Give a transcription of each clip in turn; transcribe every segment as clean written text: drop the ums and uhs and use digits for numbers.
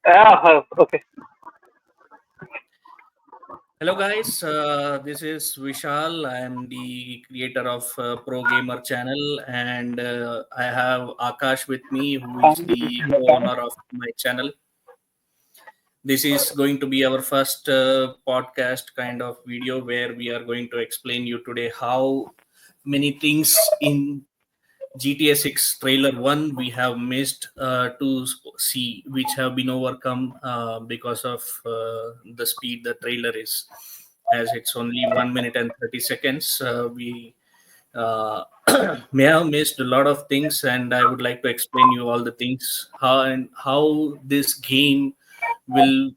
Okay. Hello guys, this is Vishal. I am the creator of Pro Gamer channel, and I have Akash with me, who is the co-owner of my channel. This is going to be our first podcast kind of video where we are going to explain you today how many things in GTA 6 trailer 1 we have missed to see, which have been overcome because of the speed the trailer is. As it's only 1 minute and 30 seconds, we uh, may have missed a lot of things, and I would like to explain you all the things how this game will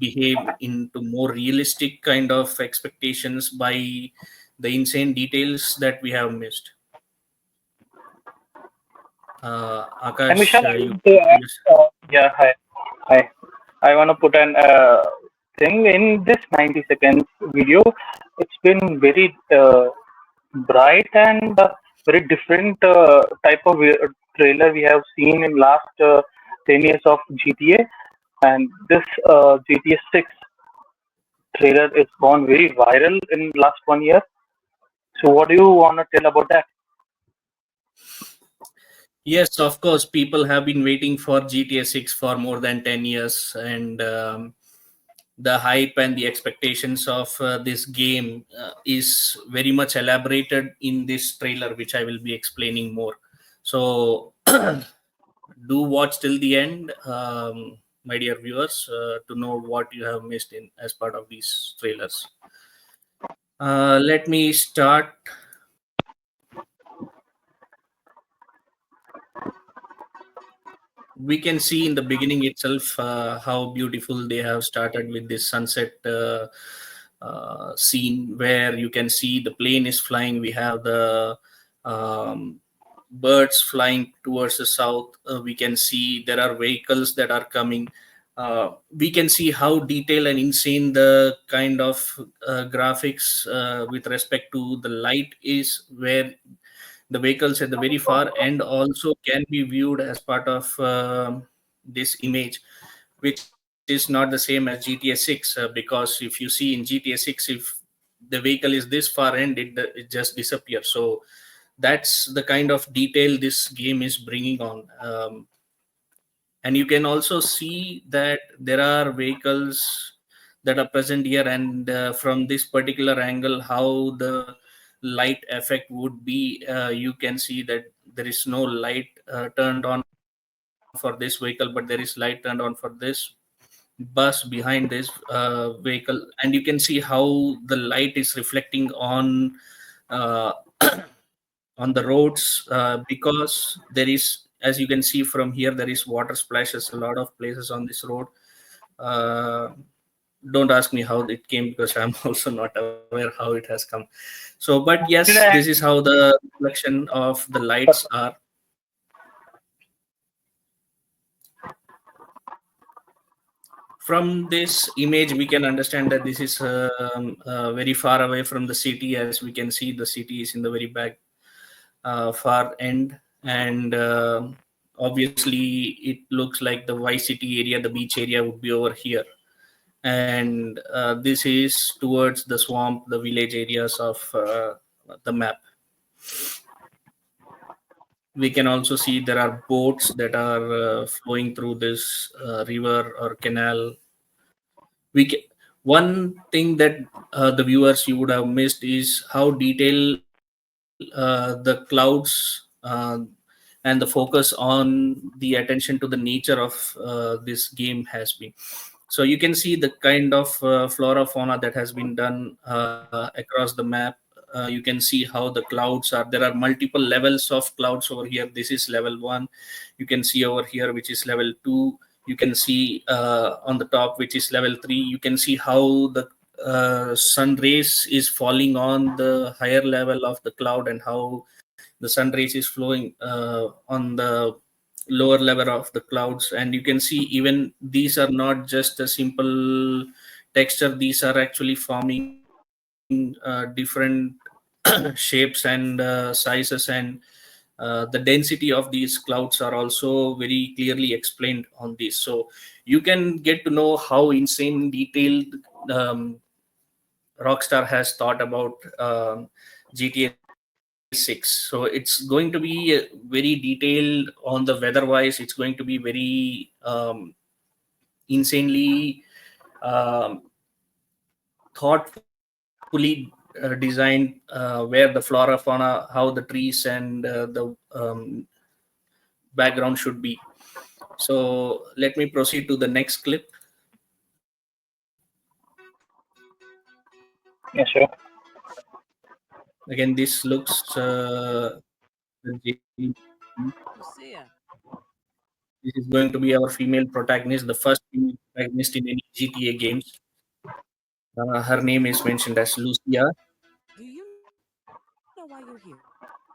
behave into more realistic kind of expectations by the insane details that we have missed. And Akash, Vishal, I you want to add, just yeah, hi. Hi. I want to put an thing in this 90 seconds video. It's been very bright and very different type of trailer we have seen in last 10 years of GTA. And this GTA 6 trailer is gone very viral in last 1 year. So what do you want to tell about that? yes, of course. People have been waiting for GTA 6 for more than 10 years, and the hype and the expectations of this game is very much elaborated in this trailer, which I will be explaining more. So, do watch till the end, my dear viewers, to know what you have missed in as part of these trailers. Let me start. We can see in the beginning itself how beautiful they have started with this sunset scene, where you can see the plane is flying. We have the um, birds flying towards the south. We can see there are vehicles that are coming. We can see how detailed and insane the kind of graphics with respect to the light is, where the vehicles at the very far end also can be viewed as part of this image, which is not the same as GTA 6, because if you see in GTA 6, if the vehicle is this far end, it just disappears. So that's the kind of detail this game is bringing on. And you can also see that there are vehicles that are present here, and from this particular angle, how the light effect would be, you can see that there is no light turned on for this vehicle, but there is light turned on for this bus behind this vehicle, and you can see how the light is reflecting on uh, on the roads, because there is, as you can see from here, there is water splashes a lot of places on this road. uh, don't ask me how it came, because I'm also not aware how it has come. So but yes, Did this I is how the reflection of the lights are. From this image we can understand that this is very far away from the city. As we can see, the city is in the very back, far end, and obviously it looks like the Vice City area, the beach area would be over here, and this is towards the swamp, the village areas of the map. We can also see there are boats that are flowing through this river or canal. One thing that the viewers you would have missed is how detailed the clouds and the focus on the attention to the nature of this game has been. So you can see the kind of flora fauna that has been done across the map. You can see how the clouds are. There are multiple levels of clouds over here. This is level 1. You can see over here, which is level 2. You can see on the top, which is level 3. You can see how the sun rays is falling on the higher level of the cloud, and how the sun rays is flowing on the lower level of the clouds. And you can see even these are not just a simple texture. These are actually forming different shapes and sizes and the density of these clouds are also very clearly explained on this. So you can get to know how insane detailed um, Rockstar has thought about GTA 6. So it's going to be very detailed on the weather wise. It's going to be very insanely um, thoughtfully designed, where the flora, fauna, how the trees and the background should be. So let me proceed to the next clip. Yeah, sure. Again, this looks this is going to be our female protagonist, the first female protagonist in any GTA games. Her name is mentioned as Lucia.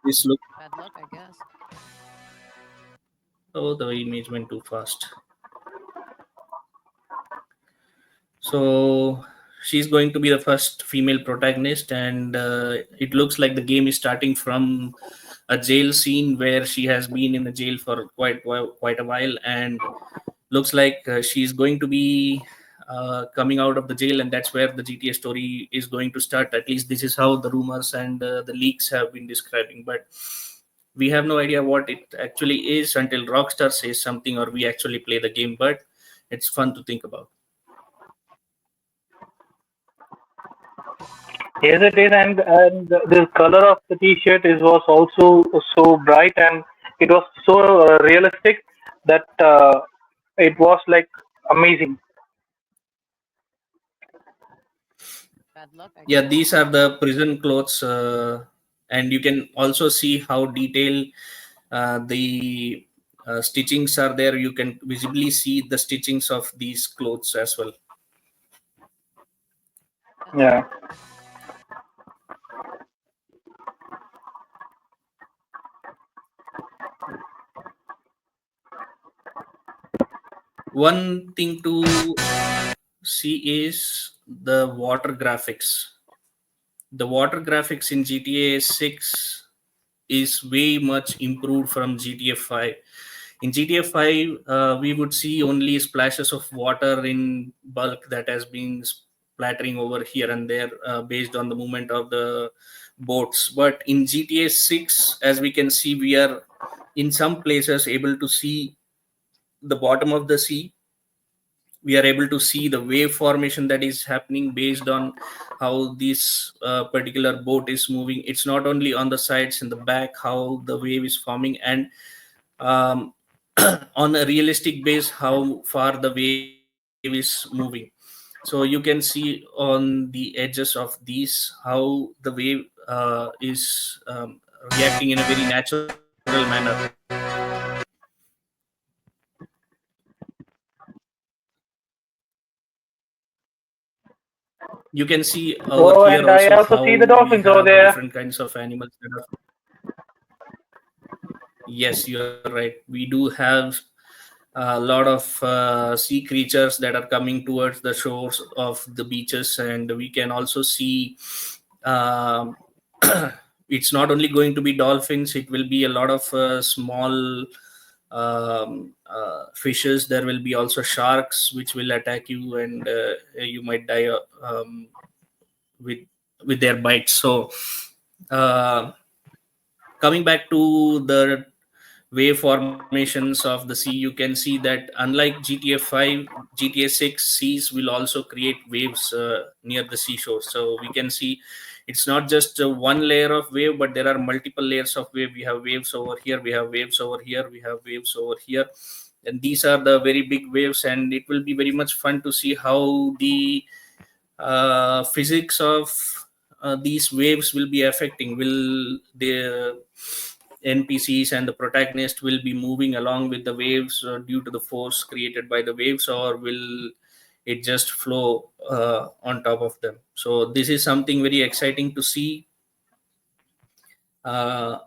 This look, oh, the image went too fast. So she's going to be the first female protagonist, and it looks like the game is starting from a jail scene where she has been in the jail for quite a while, and looks like she's going to be coming out of the jail, and that's where the GTA story is going to start. At least this is how the rumors and the leaks have been describing, but we have no idea what it actually is until Rockstar says something or we actually play the game. But it's fun to think about. Yes, it is, and the color of the T-shirt is was also so bright, and it was so realistic that it was like amazing. Yeah, these are the prison clothes, and you can also see how detailed the stitchings are there. You can visibly see the stitchings of these clothes as well. Yeah. One thing to see is the water graphics. The water graphics in GTA 6 is way much improved from GTA 5. In GTA 5, we would see only splashes of water in bulk that has been splattering over here and there based on the movement of the boats. But in GTA 6, as we can see, we are in some places able to see the bottom of the sea. We are able to see the wave formation that is happening based on how this particular boat is moving. It's not only on the sides and the back how the wave is forming, and um, on a realistic base how far the wave is moving. So you can see on the edges of these how the wave is reacting in a very natural manner. You can see over Oh, here and I also also how see the we dolphins over have the there. different kinds of animals that are. Yes, you're right. We do have a lot of sea creatures that are coming towards the shores of the beaches, and we can also see um, it's not only going to be dolphins, it will be a lot of small fishes. There will be also sharks which will attack you, and you might die with with their bites. So uh, coming back to the wave formations of the sea, you can see that unlike GTA 5, GTA 6 seas will also create waves near the seashore. So we can see it's not just one layer of wave, but there are multiple layers of wave. We have waves over here, we have waves over here, we have waves over here, and these are the very big waves, and it will be very much fun to see how the physics of these waves will be affecting. Will the NPCs and the protagonist will be moving along with the waves due to the force created by the waves, or will it just flow on top of them? So this is something very exciting to see. Uh,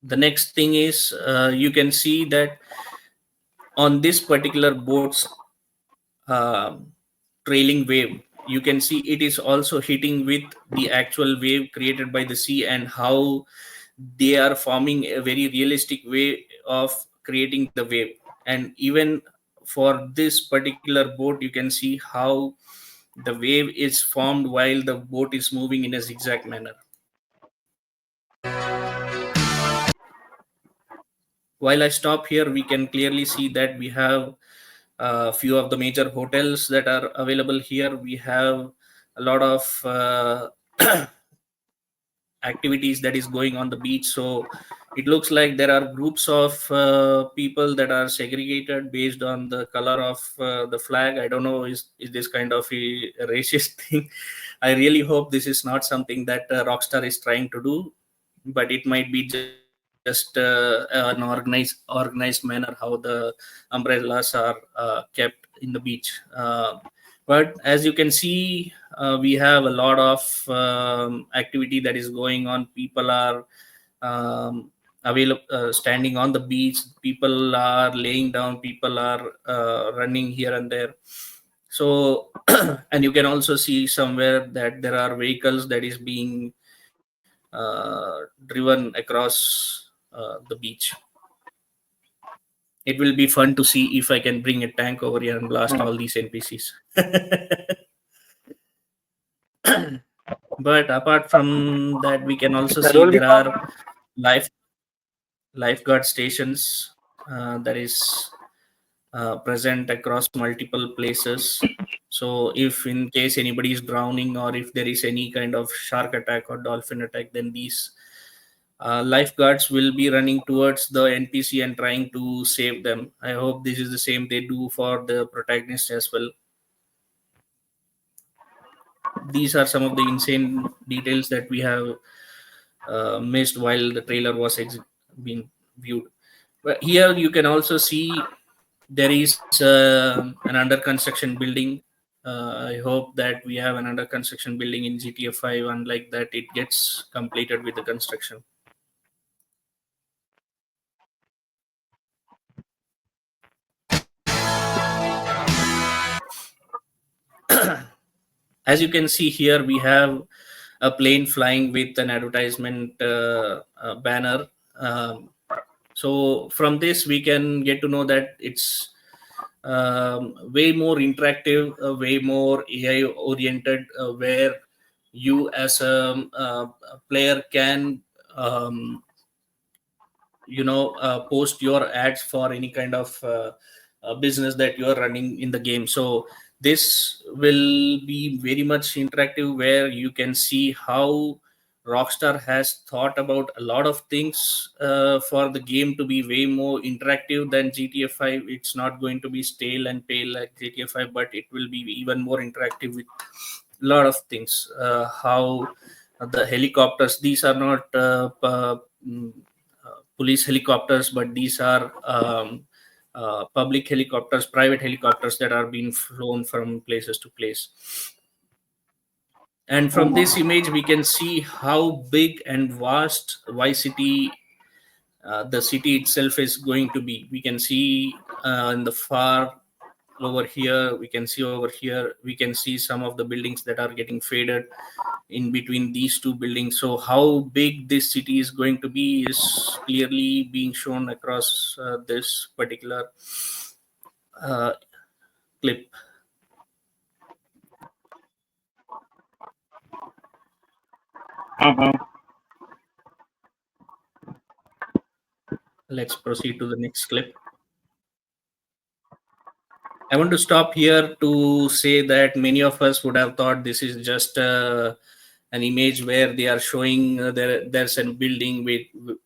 the next thing is you can see that on this particular boat's um trailing wave, you can see it is also hitting with the actual wave created by the sea, and how they are forming a very realistic way of creating the wave. And even for this particular boat, you can see how the wave is formed while the boat is moving in a zigzag manner. While I stop here, we can clearly see that we have a few of the major hotels that are available here. We have a lot of activities that is going on the beach. So it looks like there are groups of people that are segregated based on the color of the flag. I don't know, is this kind of a racist thing? I really hope this is not something that Rockstar is trying to do, but it might be just an organized manner how the umbrellas are kept in the beach. But as you can see, we have a lot of activity that is going on. People are available, standing on the beach. People are laying down. People are running here and there. So, and you can also see somewhere that there are vehicles that is being driven across the beach. It will be fun to see if I can bring a tank over here and blast all these NPCs. But apart from that, we can also That see will be there fun. are life lifeguard stations that is present across multiple places. So if in case anybody is drowning, or if there is any kind of shark attack or dolphin attack, then these lifeguards will be running towards the NPC and trying to save them. I hope this is the same they do for the protagonist as well. These are some of the insane details that we have missed while the trailer was being viewed. But here you can also see there is an under construction building. I hope that we have an under construction building in GTA 5, unlike that it gets completed with the construction. As you can see here, we have a plane flying with an advertisement banner. Um, so from this, we can get to know that it's way more interactive, way more AI oriented, where you as a player can um, post your ads for any kind of business that you are running in the game. So this will be very much interactive, where you can see how Rockstar has thought about a lot of things for the game to be way more interactive than GTA 5. It's not going to be stale and pale like GTA 5, but it will be even more interactive with a lot of things. How the helicopters, these are not mm, police helicopters, but these are public helicopters, private helicopters that are being flown from places to place. And from this image, we can see how big and vast Vice City, the city itself, is going to be. We can see in the far over here, we can see over here, we can see some of the buildings that are getting faded in between these two buildings. So how big this city is going to be is clearly being shown across this particular uh, clip. Mm-hmm. Let's proceed to the next clip. I want to stop here to say that many of us would have thought this is just an image where they are showing there's a building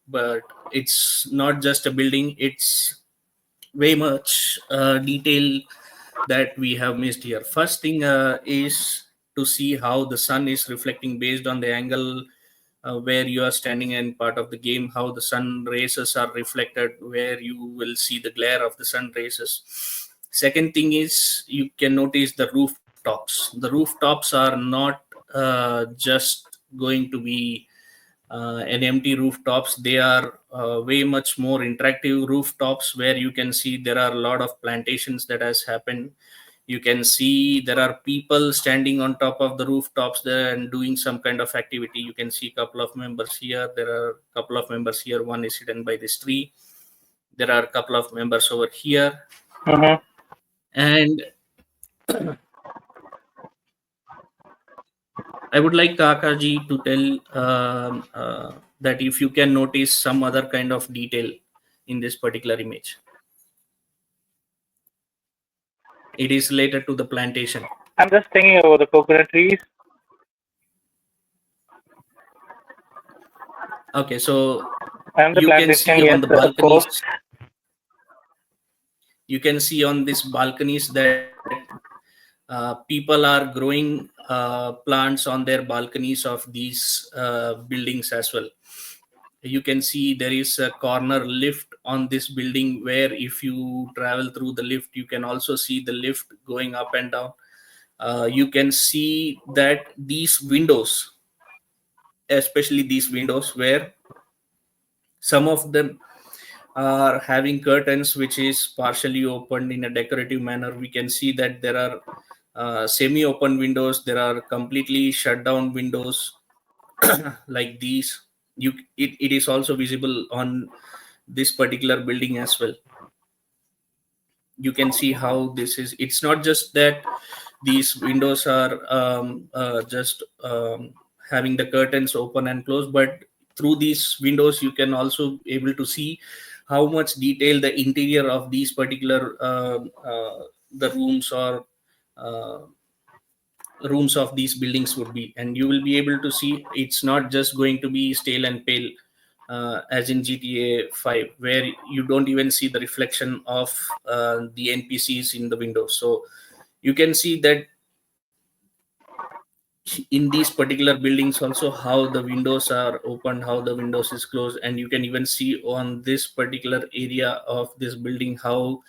but it's not just a building. It's way much detail that we have missed here. First thing is to see how the sun is reflecting based on the angle where you are standing in part of the game, how the sun rays are reflected, where you will see the glare of the sun rays. Second thing is you can notice the rooftops. The rooftops are not just going to be an empty rooftops. They are way much more interactive rooftops, where you can see there are a lot of plantations that has happened. You can see there are people standing on top of the rooftops there and doing some kind of activity. You can see a couple of members here. There are a couple of members here. One is hidden by this tree. There are a couple of members over here. Mm-hmm. And I would like Kakaji to tell that if you can notice some other kind of detail in this particular image. It is related to the plantation. I'm just thinking about the coconut trees. Okay, so And the you can plantation, see yes, on the of course. balconies, you can see on these balconies that people are growing plants on their balconies of these buildings as well. You can see there is a corner lift on this building where if you travel through the lift, you can also see the lift going up and down. You can see that these windows, especially these windows, where some of them are having curtains which is partially opened in a decorative manner. We can see that there are semi-open windows, there are completely shut down windows like these. It is also visible on this particular building as well. You can see how this is, it's not just that these windows are just having the curtains open and closed, but through these windows you can also able to see how much detail the interior of these particular the rooms or uh, rooms of these buildings would be. And you will be able to see it's not just going to be stale and pale as in GTA 5, where you don't even see the reflection of the NPCs in the windows. So you can see that in these particular buildings also how the windows are opened, how the windows is closed. And you can even see on this particular area of this building how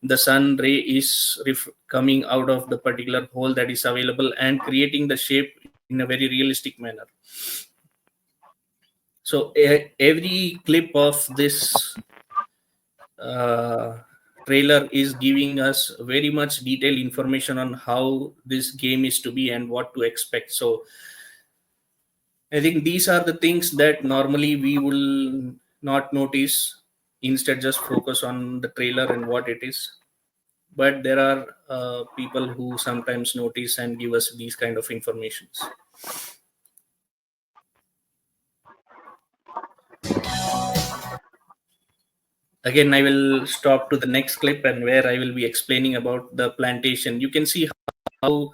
the sun ray is coming out of the particular hole that is available and creating the shape in a very realistic manner. So every clip of this uh, trailer is giving us very much detailed information on how this game is to be and what to expect. So I think these are the things that normally we will not notice, instead just focus on the trailer and what it is. But there are people who sometimes notice and give us these kind of informations. Again, I will stop to the next clip and where I will be explaining about the plantation. You can see how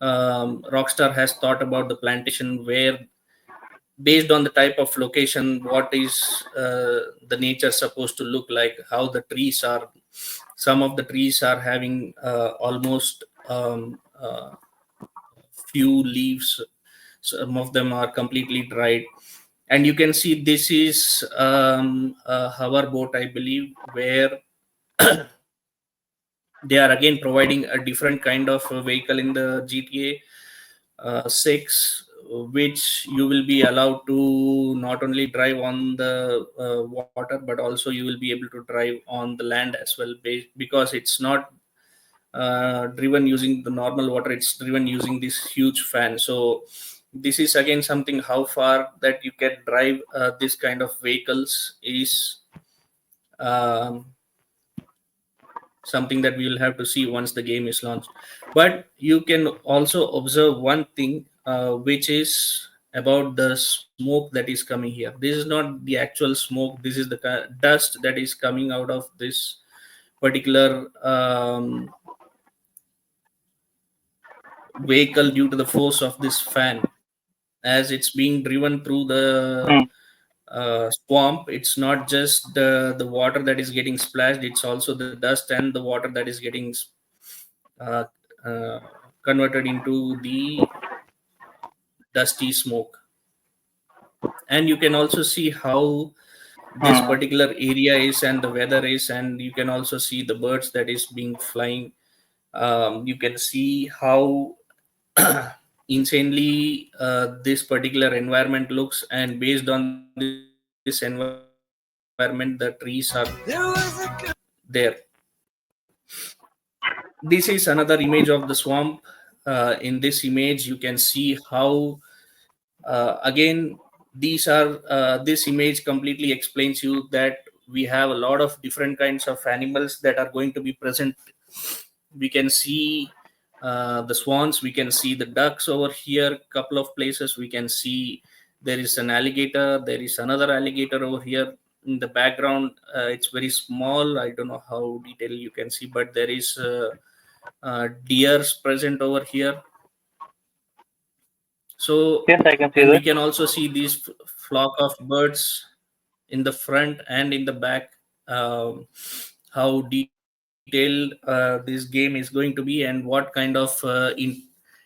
Rockstar has thought about the plantation, where based on the type of location, what is the nature supposed to look like, how the trees are. Some of the trees are having almost few leaves. Some of them are completely dried. And you can see this is a hover boat, I believe, where they are again providing a different kind of vehicle in the GTA 6, which you will be allowed to not only drive on the water, but also you will be able to drive on the land as well, because it's not driven using the normal water, it's driven using this huge fan. So this is again something how far that you can drive this kind of vehicles is um, something that we will have to see once the game is launched. But you can also observe one thing, which is about the smoke that is coming here. This is not the actual smoke, this is the dust that is coming out of this particular vehicle due to the force of this fan. As it's being driven through the Hmm. swamp, it's not just the water that is getting splashed, it's also the dust and the water that is getting uh, uh, converted into the dusty smoke. And you can also see how this Hmm. particular area is and the weather is, and you can also see the birds that is being flying. You can see how insanely this particular environment looks, and based on this environment the trees are there. This is another image of the swamp. In this image you can see how, again, these are this image completely explains you that we have a lot of different kinds of animals that are going to be present. We can see the swans, we can see the ducks over here. Couple of places we can see there is an alligator, there is another alligator over here. In the background, it's very small, I don't know how detail you can see, but there is deers present over here. So, Yes, I can see and we that. can also see these flock of birds in the front and in the back. um, how detailed this game is going to be, and what kind of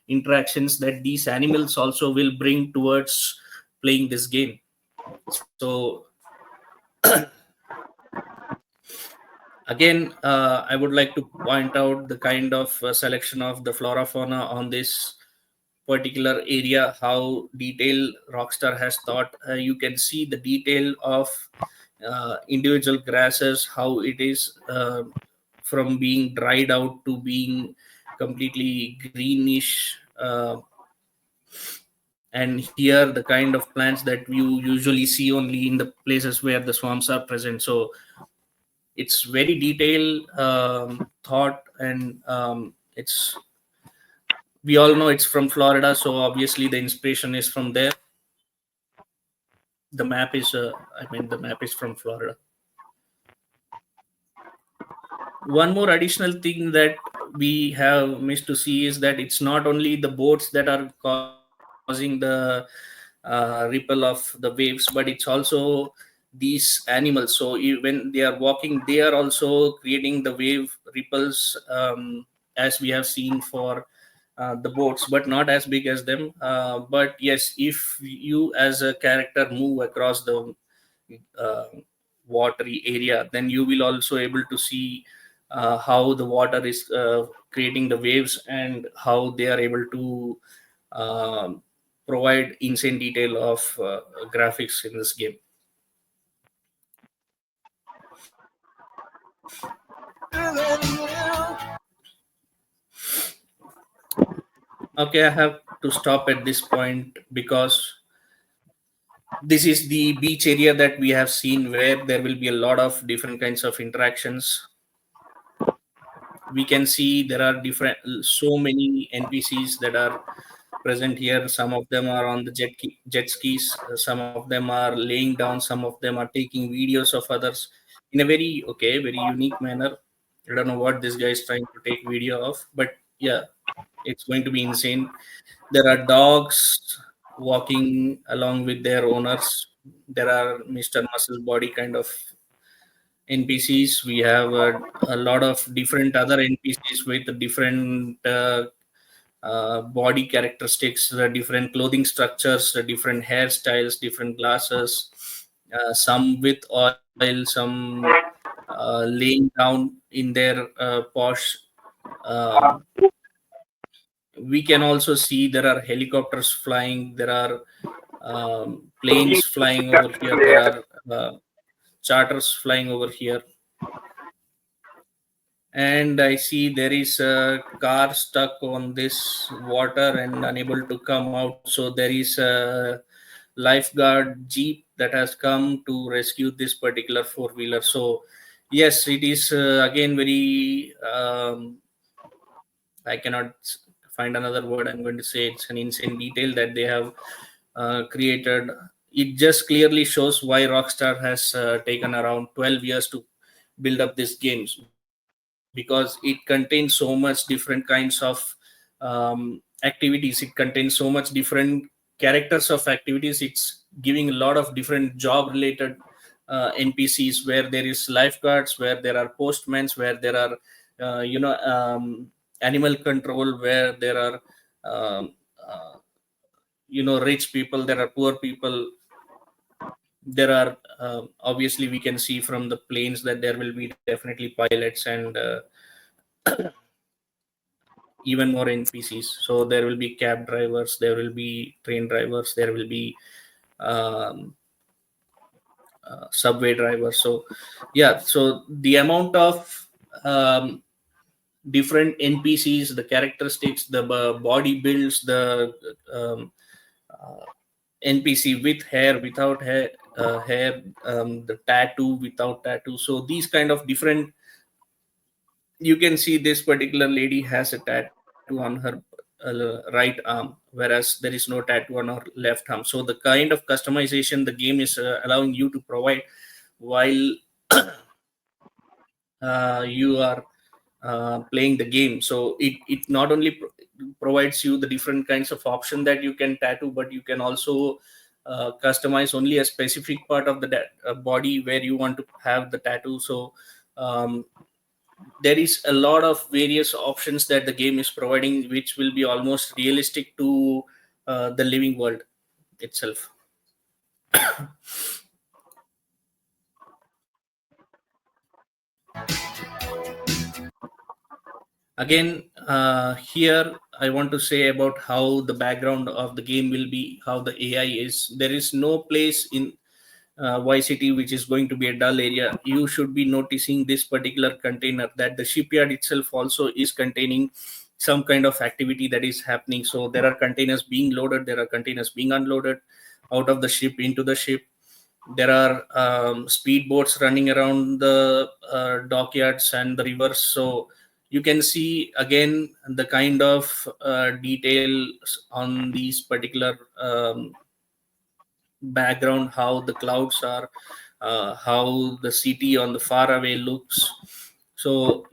interactions that these animals also will bring towards playing this game. So again, I would like to point out the kind of selection of the flora fauna on this particular area, how detailed Rockstar has thought. You can see the detail of individual grasses, how it is from being dried out to being completely greenish. And here, the kind of plants that you usually see only in the places where the swamps are present. So it's very detailed thought, and it's, we all know it's from Florida, so obviously the inspiration is from there. The map is the map is from Florida. One more additional thing that we have missed to see is that it's not only the boats that are causing the ripple of the waves, but it's also these animals. So when they are walking, they are also creating the wave ripples, as we have seen for the boats, but not as big as them. But yes, if you as a character move across the uh, watery area, then you will also able to see how the water is creating the waves, and how they are able to um, provide insane detail of graphics in this game. Okay, I have to stop at this point because this is the beach area that we have seen, where there will be a lot of different kinds of interactions. We can see there are different, so many NPCs that are present here. Some of them are on the jet skis, some of them are laying down, some of them are taking videos of others in a very, okay, very unique manner. I don't know what this guy is trying to take video of, but yeah, it's going to be insane. There are dogs walking along with their owners. There are Mr. Muscle Body kind of NPCs. We have a lot of different other NPCs with different body characteristics, different clothing structures, different hairstyles, different glasses, some with oil, some laying down in their posh. Um, we can also see there are helicopters flying, there are planes flying over here, there are charters flying over here. And I see there is a car stuck on this water and unable to come out. So there is a lifeguard jeep that has come to rescue this particular four-wheeler. So yes, it is again very I cannot find another word. I'm going to say it's an insane detail that they have created. It just clearly shows why Rockstar has taken around 12 years to build up these games, because it contains so much different kinds of activities. It contains so much different characters of activities. It's giving a lot of different job related NPCs, where there is lifeguards, where there are postmen, where there are animal control, where there are um, uh, rich people, there are poor people. There are obviously we can see from the planes that there will be definitely pilots and even more NPCs. So there will be cab drivers, there will be train drivers, there will be um, subway drivers. So yeah, so the amount of um, different NPCs, the characteristics, the body builds, the um, uh, NPC with hair, without hair, the tattoo, without tattoo. So these kind of different, you can see this particular lady has a tattoo on her right arm, whereas there is no tattoo on her left arm. So the kind of customization the game is allowing you to provide while you are playing the game. So it not only provides you the different kinds of option that you can tattoo, but you can also customize only a specific part of the body where you want to have the tattoo. So um, there is a lot of various options that the game is providing, which will be almost realistic to the living world itself. Again, here I want to say about how the background of the game will be, how the AI is. There is no place in YCT which is going to be a dull area. You should be noticing this particular container, that the shipyard itself also is containing some kind of activity that is happening. So there are containers being loaded, there are containers being unloaded out of the ship into the ship. There are speedboats running around the dockyards and the rivers. So you can see again the kind of details on these particular background, how the clouds are, how the city on the far away looks. So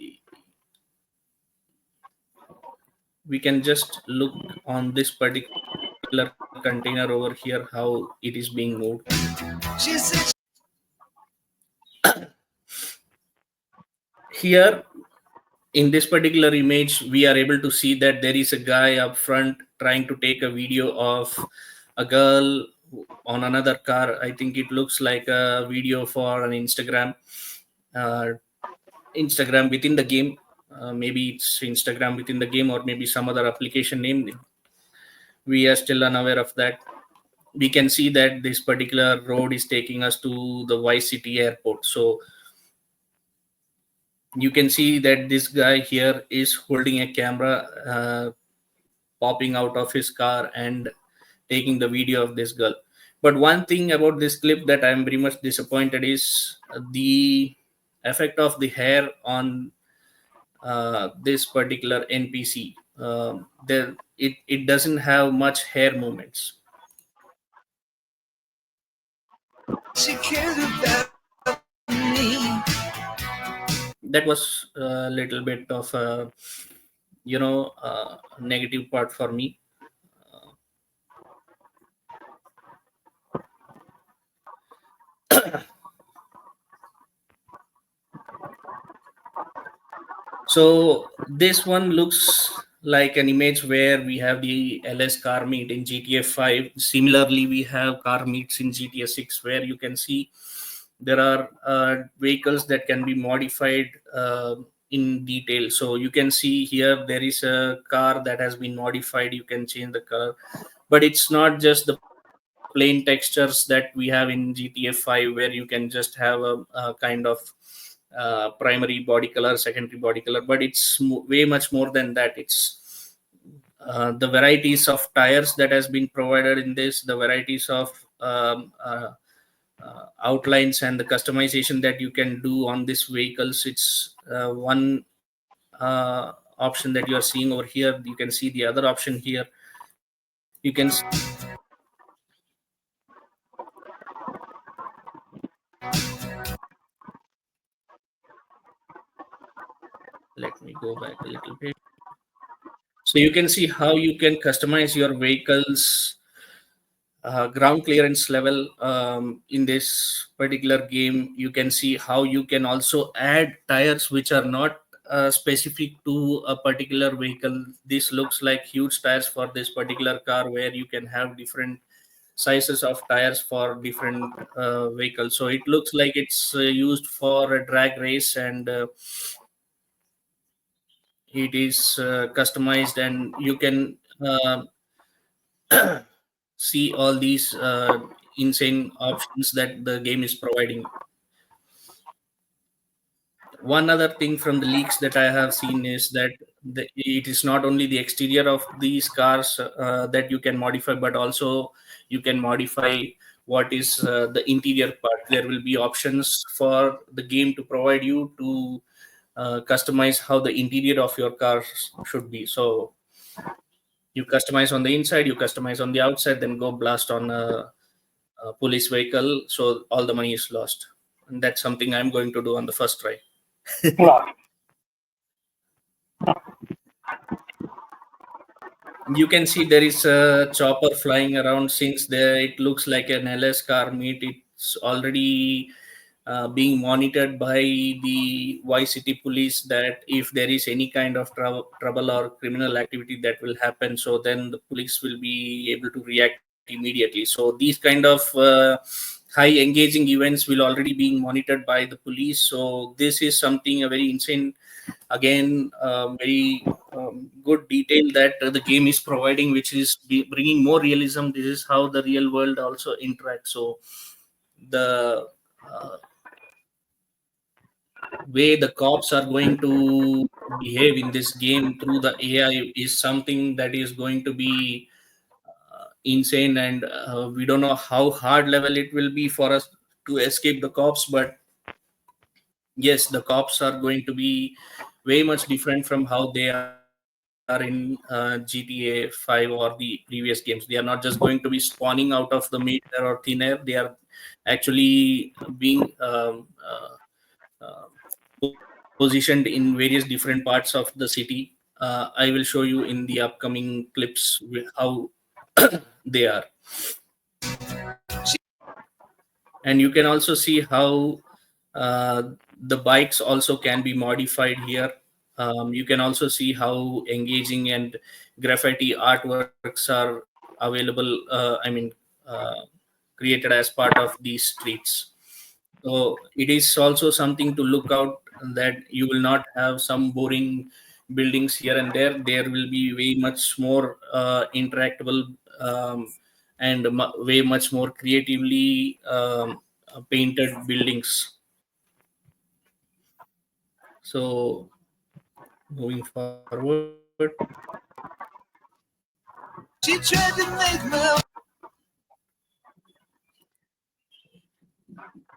we can just look on this particular container over here, how it is being moved. Here in this particular image, we are able to see that there is a guy up front trying to take a video of a girl on another car. I think it looks like a video for an uh, Instagram within the game. Maybe it's Instagram within the game, or maybe some other application name. We are still unaware of that. We can see that this particular road is taking us to the Vice City airport. So you can see that this guy here is holding a camera, popping out of his car and taking the video of this girl. But one thing about this clip that I'm very much disappointed is the effect of the hair on this particular NPC. It doesn't have much hair movements. She cares about me. That was a little bit of a negative part for me. So this one looks like an image where we have the LS car meet in GTA 5. Similarly, we have car meets in GTA 6, where you can see there are vehicles that can be modified in detail. So you can see here there is a car that has been modified. You can change the color, but it's not just the plain textures that we have in GTA 5, where you can just have a kind of primary body color, secondary body color, but it's way much more than that. It's the varieties of tires that has been provided in this, the varieties of outlines and the customization that you can do on these vehicles. It's one option that you are seeing over here. You can see the other option here. You can let me go back a little bit. So you can see how you can customize your vehicles ground clearance level in this particular game. You can see how you can also add tires which are not specific to a particular vehicle. This looks like huge tires for this particular car, where you can have different sizes of tires for different vehicles. So it looks like it's used for a drag race, and it is customized, and you can see all these insane options that the game is providing. One other thing from the leaks that I have seen is that it is not only the exterior of these cars that you can modify, but also you can modify what is the interior part. There will be options for the game to provide you to customize how the interior of your car should be. So you customize on the inside, you customize on the outside, then go blast on a police vehicle. So all the money is lost. And that's something I'm going to do on the first try. Wow. You can see there is a chopper flying around. Since there it looks like an LS car meet, it's already being monitored by the Vice City police, that if there is any kind of trouble or criminal activity that will happen, so then the police will be able to react immediately. So these kind of high engaging events will already being monitored by the police. So this is something a very insane, again, very good detail that the game is providing, which is bringing more realism. This is how the real world also interacts. So the uh, way the cops are going to behave in this game through the AI is something that is going to be insane, and we don't know how hard level it will be for us to escape the cops. But yes, the cops are going to be way much different from how they are in GTA 5 or the previous games. They are not just going to be spawning out of the mid air or thin air. They are actually being uh, positioned in various different parts of the city. I will show you in the upcoming clips how they are. And you can also see how uh, the bikes also can be modified here. You can also see how engaging and graffiti artworks are available, uh, created as part of these streets. So it is also something to look out, that you will not have some boring buildings here and there. There will be way much more interactable, and way much more creatively painted buildings. So moving forward,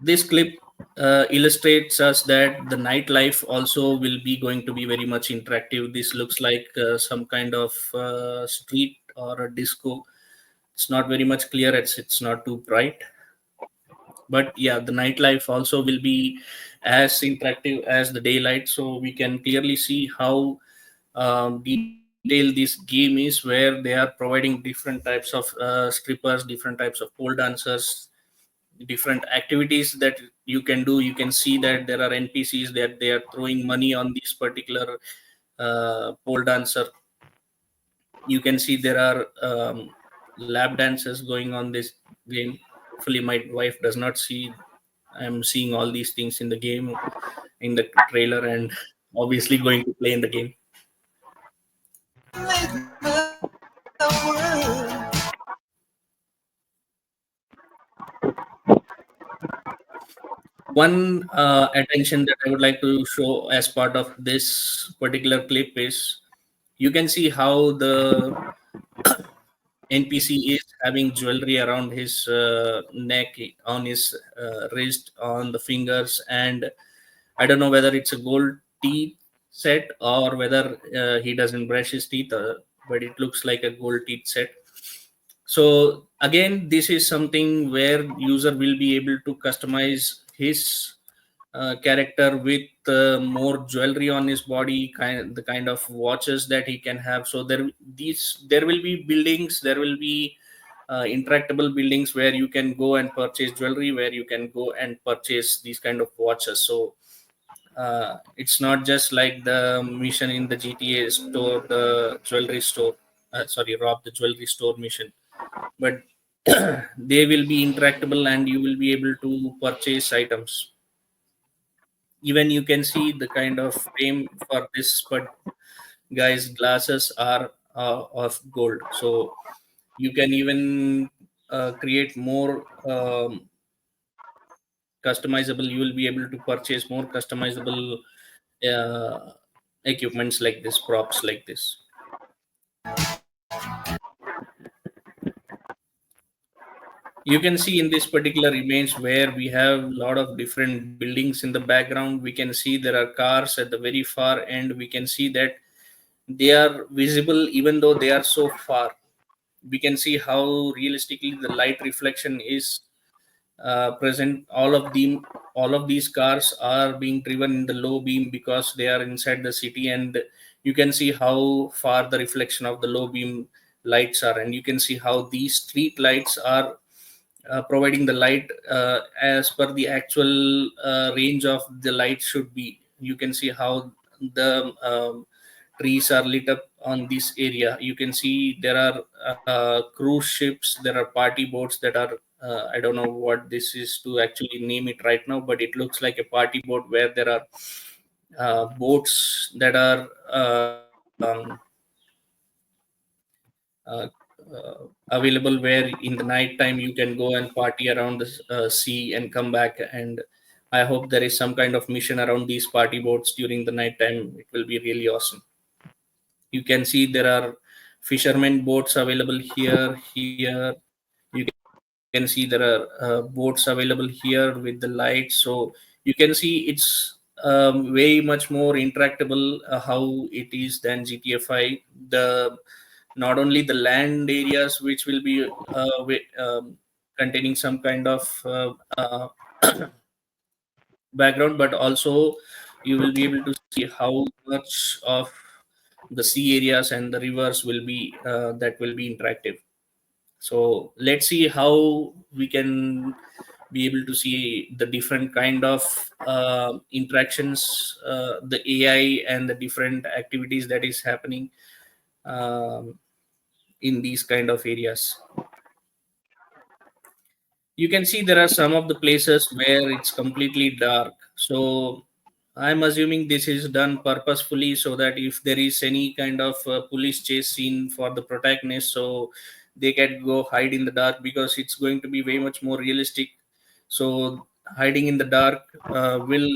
this clip illustrates us that the nightlife also will be going to be very much interactive. This looks like some kind of street or a disco. It's not very much clear. It's not too bright, but yeah, the nightlife also will be as interactive as the daylight. So we can clearly see how detailed this game is, where they are providing different types of strippers, different types of pole dancers, different activities that you can do. You can see that there are NPCs that they are throwing money on this particular pole dancer. You can see there are lap dances going on this game. Hopefully my wife does not see I'm seeing all these things in the game, in the trailer, and obviously going to play in the game. One attention that I would like to show as part of this particular clip is, you can see how the NPC is having jewelry around his neck, on his wrist, on the fingers, and I don't know whether it's a gold teeth set or whether he doesn't brush his teeth, but it looks like a gold teeth set. So again, this is something where user will be able to customize his character with more jewelry on his body, the kind of watches that he can have. So there will be buildings, there will be interactable buildings where you can go and purchase jewelry, where you can go and purchase these kind of watches. So it's not just like the mission in the GTA store, the jewelry store, sorry, rob the jewelry store mission, but they will be interactable and you will be able to purchase items. Even you can see the kind of frame for this, but guys, glasses are of gold. So you can even create more customizable, you will be able to purchase more customizable uh, equipments like this, props like this. You can see in this particular image where we have a lot of different buildings in the background. We can see there are cars at the very far end. We can see that they are visible even though they are so far. We can see how realistically the light reflection is present. All of these cars are being driven in the low beam because they are inside the city, and you can see how far the reflection of the low beam lights are, and you can see how these street lights are providing the light as per the actual range of the light should be. You can see how the trees are lit up on this area. You can see there are cruise ships, there are party boats that are I don't know what this is to actually name it right now, but it looks like a party boat where there are boats that are uh, available, where in the night time you can go and party around the sea and come back. And I hope there is some kind of mission around these party boats during the night time. It will be really awesome. You can see there are fishermen boats available here. You can see there are boats available here with the lights. So you can see it's way much more interactable how it is than GTA 5. The Not only the land areas which will be containing some kind of background, but also you will be able to see how much of the sea areas and the rivers will be that will be interactive. So let's see how we can be able to see the different kind of interactions, the AI and the different activities that is happening um, in these kind of areas. You can see there are some of the places where it's completely dark. So I'm assuming this is done purposefully so that if there is any kind of police chase scene for the protagonist, so they can go hide in the dark, because it's going to be way much more realistic. So hiding in the dark will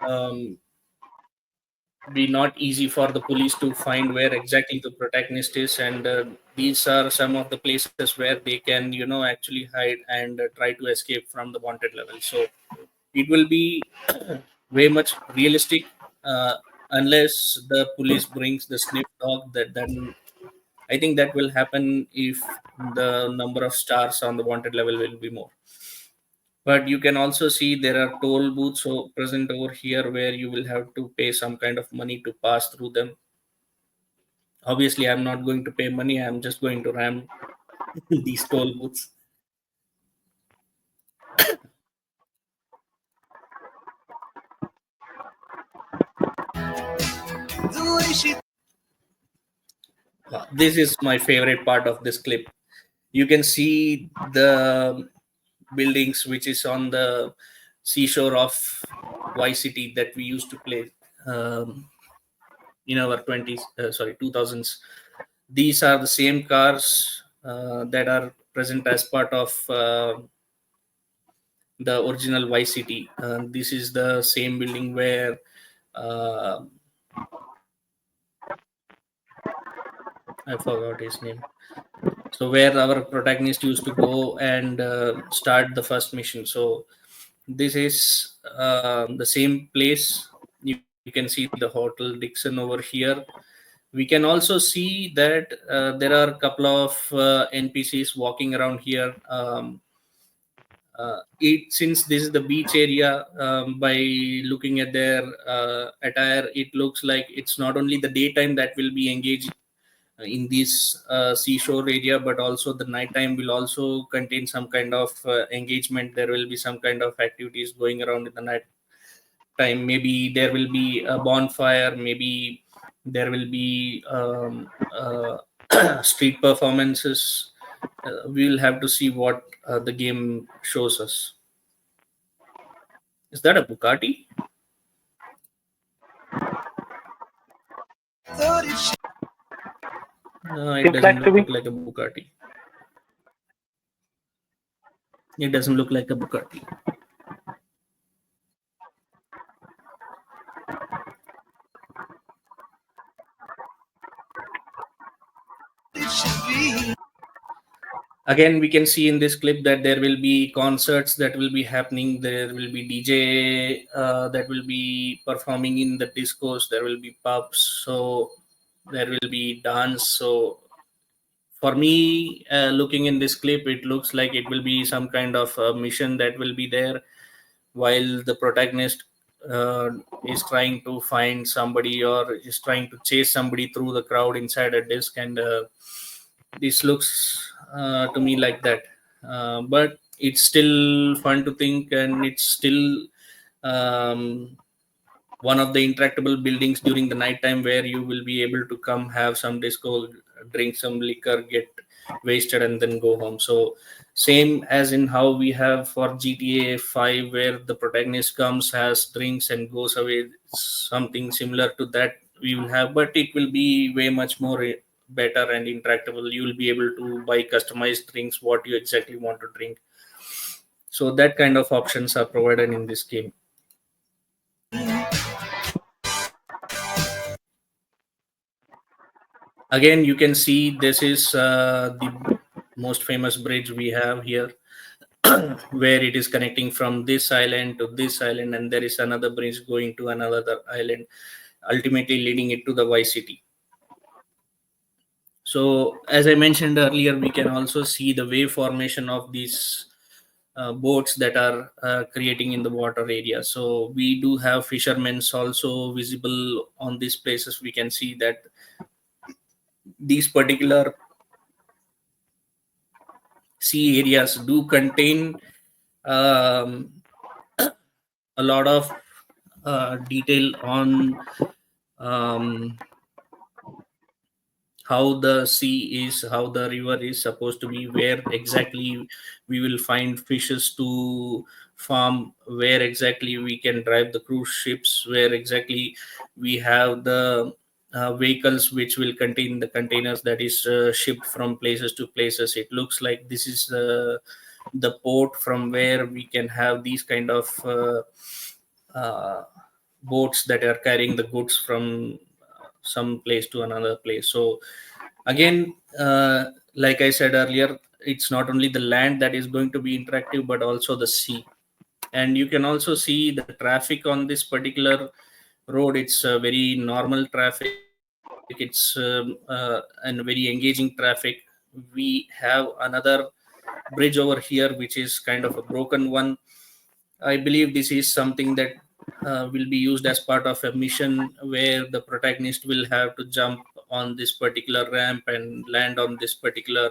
um, be not easy for the police to find where exactly the protagonist is, and these are some of the places where they can actually hide and try to escape from the wanted level. So it will be way much realistic, uh, unless the police brings the sniff dog. That then I think that will happen if the number of stars on the wanted level will be more. But you can also see there are toll booths present over here, where you will have to pay some kind of money to pass through them. Obviously, I'm not going to pay money. I'm just going to ram these toll booths. This is my favorite part of this clip. You can see the buildings which is on the seashore of Vice City that we used to play in our 20s, sorry, 2000s. These are the same cars that are present as part of the original Vice City. This is the same building where uh, I forgot his name. So where our protagonist used to go and start the first mission. So this is the same place. You can see the Hotel Dixon over here. We can also see that there are a couple of NPCs walking around here. Since this is the beach area, by looking at their attire, it looks like it's not only the daytime that will be engaged in this seashore area, but also the nighttime will also contain some kind of engagement. There will be some kind of activities going around in the night time. Maybe there will be a bonfire, maybe there will be street performances. We will have to see what the game shows us. Is that a Bugatti? No, it Seems doesn't like to look be. like a Bugatti. It doesn't look like a Bugatti. Again, we can see in this clip that there will be concerts that will be happening. There will be DJ that will be performing in the discos. There will be pubs. So there will be dance. So for me, looking in this clip, it looks like it will be some kind of mission that will be there, while the protagonist is trying to find somebody or is trying to chase somebody through the crowd inside a disc. And this looks to me like that. But it's still fun to think, and it's still um, one of the interactable buildings during the night time where you will be able to come have some disco, drink some liquor, get wasted, and then go home. So same as in how we have for GTA 5, where the protagonist comes, has drinks, and goes away. Something similar to that we will have, but it will be way much more better and interactable. You will be able to buy customized drinks, what you exactly want to drink. So that kind of options are provided in this game. Again, you can see this is the most famous bridge we have here, where it is connecting from this island to this island, and there is another bridge going to another island, ultimately leading it to the Vice City. So, as I mentioned earlier, we can also see the wave formation of these boats that are creating in the water area. So, we do have fishermen also visible on these places. We can see that these particular sea areas do contain um, a lot of detail on um, how the sea is, how the river is supposed to be, where exactly we will find fishes to farm, where exactly we can drive the cruise ships, where exactly we have the vehicles which will contain the containers that is shipped from places to places. It looks like this is the port from where we can have these kind of uh, boats that are carrying the goods from some place to another place. So again, like I said earlier, it's not only the land that is going to be interactive, but also the sea. And you can also see the traffic on this particular road. It's a very normal traffic. It's and very engaging traffic. We have another bridge over here, which is kind of a broken one. I believe this is something that will be used as part of a mission where the protagonist will have to jump on this particular ramp and land on this particular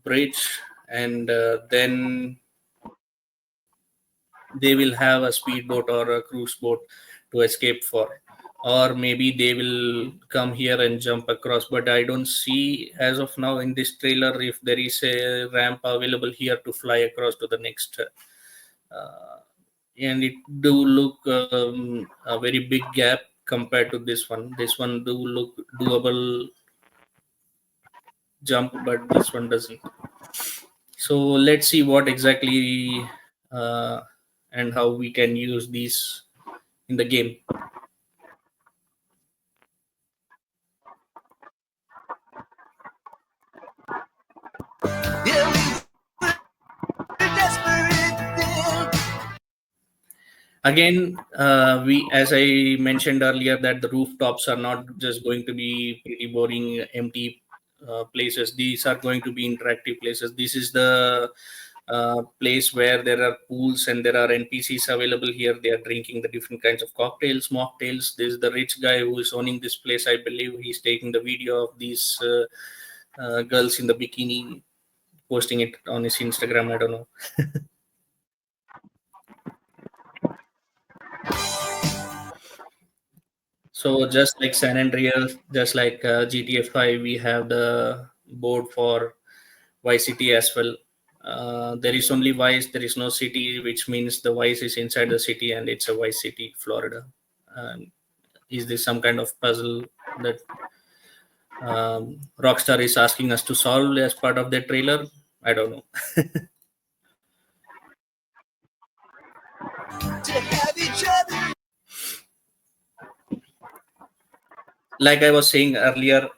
bridge, and then they will have a speedboat or a cruise boat to escape for, or maybe they will come here and jump across. But I don't see as of now in this trailer if there is a ramp available here to fly across to the next uh, and it do look a very big gap compared to this one. This one do look doable jump, but this one doesn't. So let's see what exactly uh, and how we can use these in the game. Again, we, as I mentioned earlier, that the rooftops are not just going to be pretty boring, empty places. These are going to be interactive places. This is the place where there are pools and there are NPCs available here. They are drinking the different kinds of cocktails, mocktails. This is the rich guy who is owning this place. I believe he's taking the video of these girls in the bikini, posting it on his Instagram. I don't know. So just like San Andreas, just like GTA 5, we have the board for Vice City as well. There is only Vice, there is no city, which means the Vice is inside the city and it's a Vice City, Florida. Um, is this some kind of puzzle that Rockstar is asking us to solve as part of their trailer? I don't know. like I was saying earlier,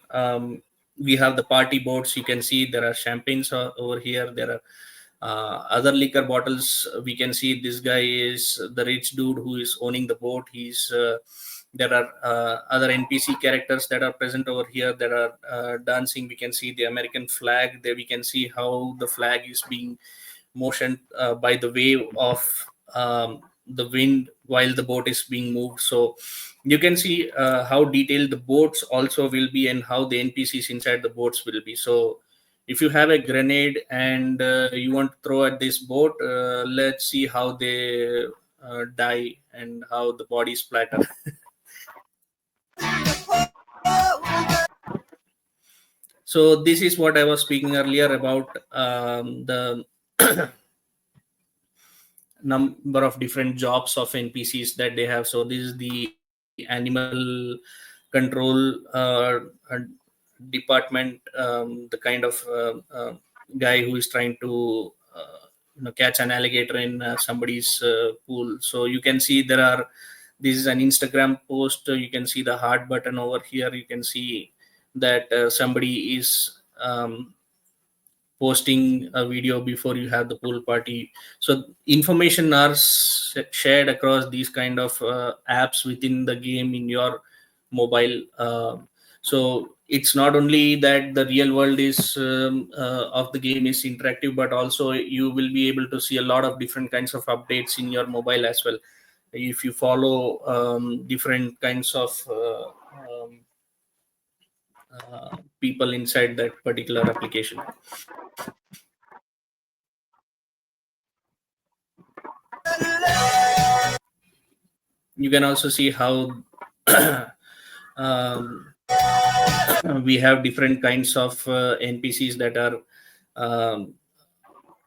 we have the party boats. You can see there are champagnes over here. There are other liquor bottles. We can see this guy is the rich dude who is owning the boat. There are other NPC characters that are present over here that are dancing. We can see the American flag. There we can see how the flag is being motioned by the wave of the wind while the boat is being moved. So you can see how detailed the boats also will be and how the NPCs inside the boats will be. So if you have a grenade and you want to throw at this boat, let's see how they die and how the bodies splatter. So this is what I was speaking earlier about the number of different jobs of NPCs that they have. So this is the animal control department, the kind of guy who is trying to catch an alligator in somebody's pool. So you can see there are. This is an Instagram post. You can see the heart button over here. You can see that somebody is posting a video before you have the pool party. So information are shared across these kind of apps within the game in your mobile. So it's not only that the real world is of the game is interactive, but also you will be able to see a lot of different kinds of updates in your mobile as well if you follow different kinds of people inside that particular application. You can also see how um, we have different kinds of NPCs that are um,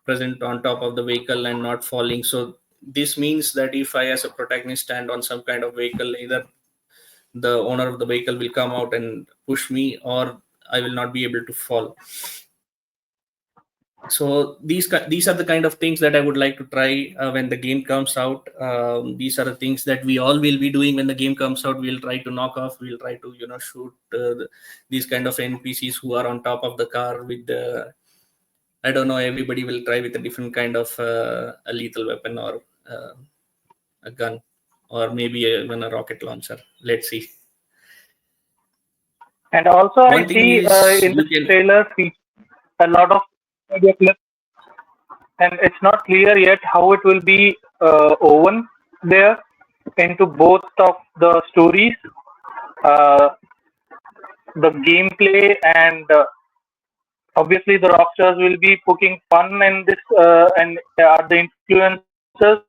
present on top of the vehicle and not falling. So this means that if I as a protagonist stand on some kind of vehicle, either the owner of the vehicle will come out and push me, or I will not be able to fall. So these are the kind of things that I would like to try when the game comes out. These are the things that we all will be doing when the game comes out. We'll try to knock off. We'll try to shoot these kind of NPCs who are on top of the car with the. I don't know. Everybody will try with a different kind of a lethal weapon or a gun, or maybe even a rocket launcher. Let's see. And also, I One thing see is in the you can. trailer a lot of video clips, and it's not clear yet how it will be woven there into both of the stories, uh, the gameplay, and obviously the rockstars will be poking fun in this and are the influencers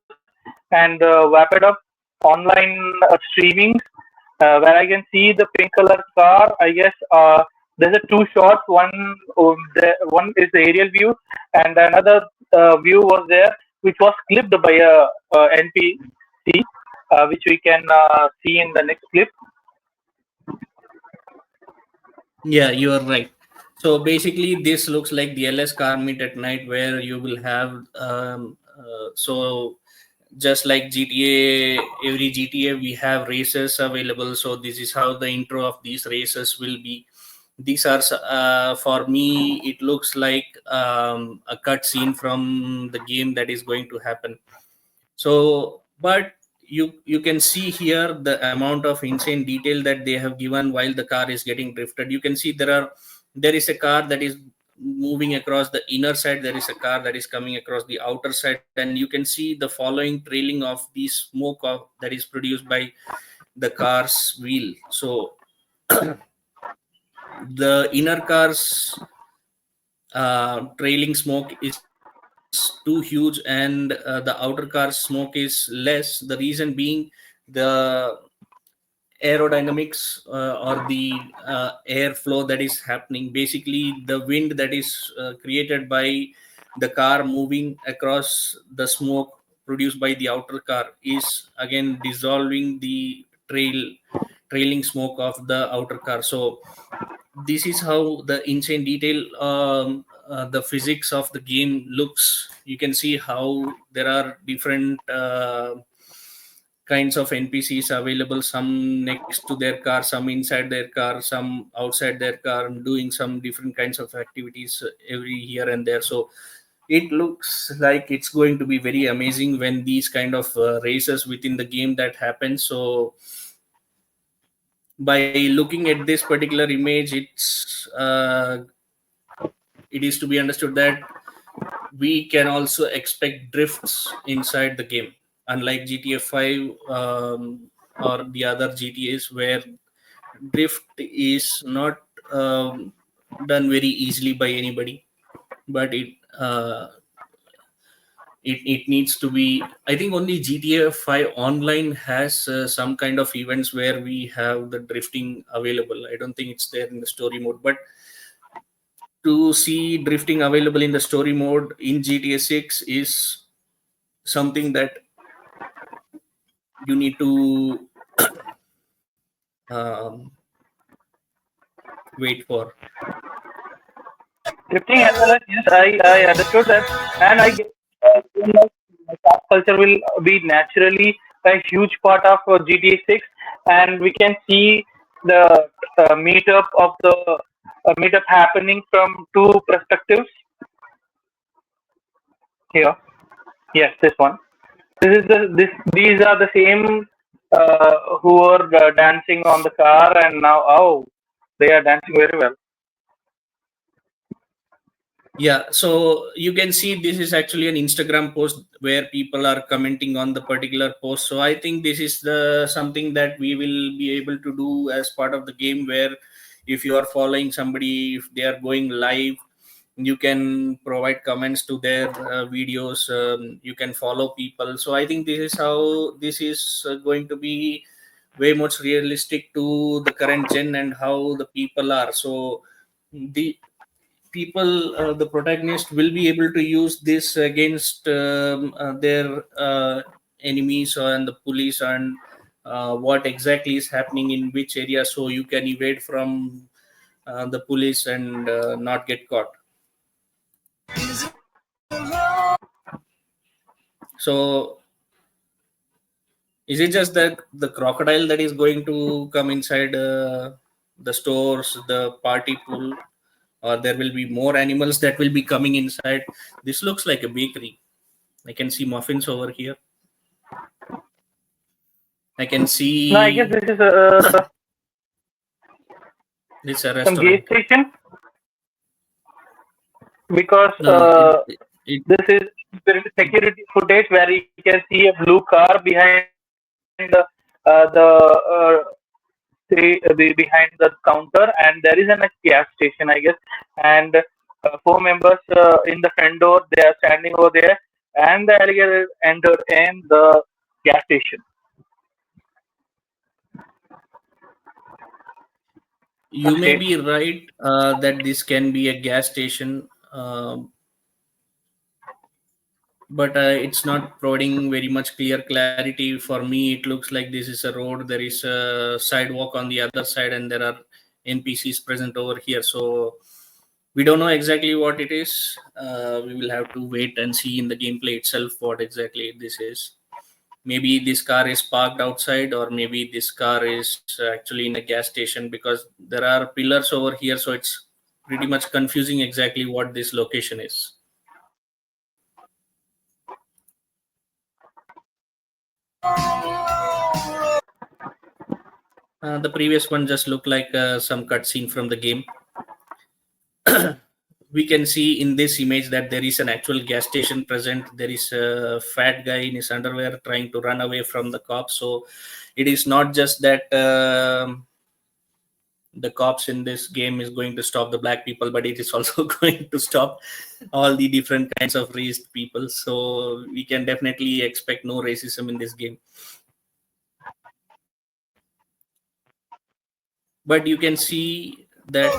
and wrap it up online streamings where I can see the pink color car. I guess there's a two shots. One is the aerial view, and another view was there, which was clipped by a NPC, which we can see in the next clip. Yeah, you are right. So basically, this looks like the LS car meet at night, where you will have so just like GTA, every GTA we have races available. So this is how the intro of these races will be. These are for me. It looks like a cut scene from the game that is going to happen. So but you can see here the amount of insane detail that they have given while the car is getting drifted. You can see there is a car that is moving across the inner side, there is a car that is coming across the outer side, and you can see the following trailing of the that is produced by the car's wheel. So the inner car's trailing smoke is too huge, and the outer car's smoke is less. The reason being the aerodynamics or the airflow that is happening. Basically, the wind that is created by the car moving across the smoke produced by the outer car is again dissolving the trailing smoke of the outer car. So this is how the insane detail the physics of the game looks. You can see how there are different kinds of NPCs available, some next to their car, some inside their car, some outside their car, and doing some different kinds of activities every here and there. So it looks like it's going to be very amazing when these kind of races within the game that happen. So by looking at this particular image, it is to be understood that we can also expect drifts inside the game, unlike GTA 5 or the other GTAs, where drift is not done very easily by anybody, but it needs to be. I think only GTA 5 online has some kind of events where we have the drifting available. I don't think it's there in the story mode, but to see drifting available in the story mode in GTA 6 is something that you need to um, wait for. Drifting as well as yes, I understood that, and I guess pop culture will be naturally a huge part of GTA 6, and we can see the meetup happening from two perspectives here. Yes, this one. These are the same who were dancing on the car, and now they are dancing very well. Yeah, so you can see this is actually an Instagram post where people are commenting on the particular post. So I think this is the something that we will be able to do as part of the game, where if you are following somebody, if they are going live, you can provide comments to their videos. You can follow people. So I think this is how this is going to be way much realistic to the current gen and how the people are. So the people, the protagonist will be able to use this against their enemies and the police, and what exactly is happening in which area, so you can evade from the police and not get caught. So is it just that the crocodile that is going to come inside the stores, the party pool, or there will be more animals that will be coming inside? This looks like a bakery. I can see muffins over here. I can No, I guess see this is it's a some gas restaurant. station because No, no, it this is security footage where you can see a blue car behind the behind the counter, and there is a gas station, I guess, and four members in the front door. They are standing over there, and the alligator entered in the gas station. you may Okay. be right that this can be a gas station, but it's not providing very much clear clarity. For me, it looks like this is a road. There is a sidewalk on the other side, and there are NPCs present over here. So we don't know exactly what it is. We will have to wait and see in the gameplay itself what exactly this is. Maybe this car is parked outside, or maybe this car is actually in a gas station, because there are pillars over here, so it's pretty much confusing exactly what this location is. The previous one just looked like some cutscene from the game. We can see in this image that there is an actual gas station present. There is a fat guy in his underwear trying to run away from the cops. So it is not just that the cops in this game is going to stop the black people, but it is also going to stop all the different kinds of raised people. So we can definitely expect no racism in this game. But you can see that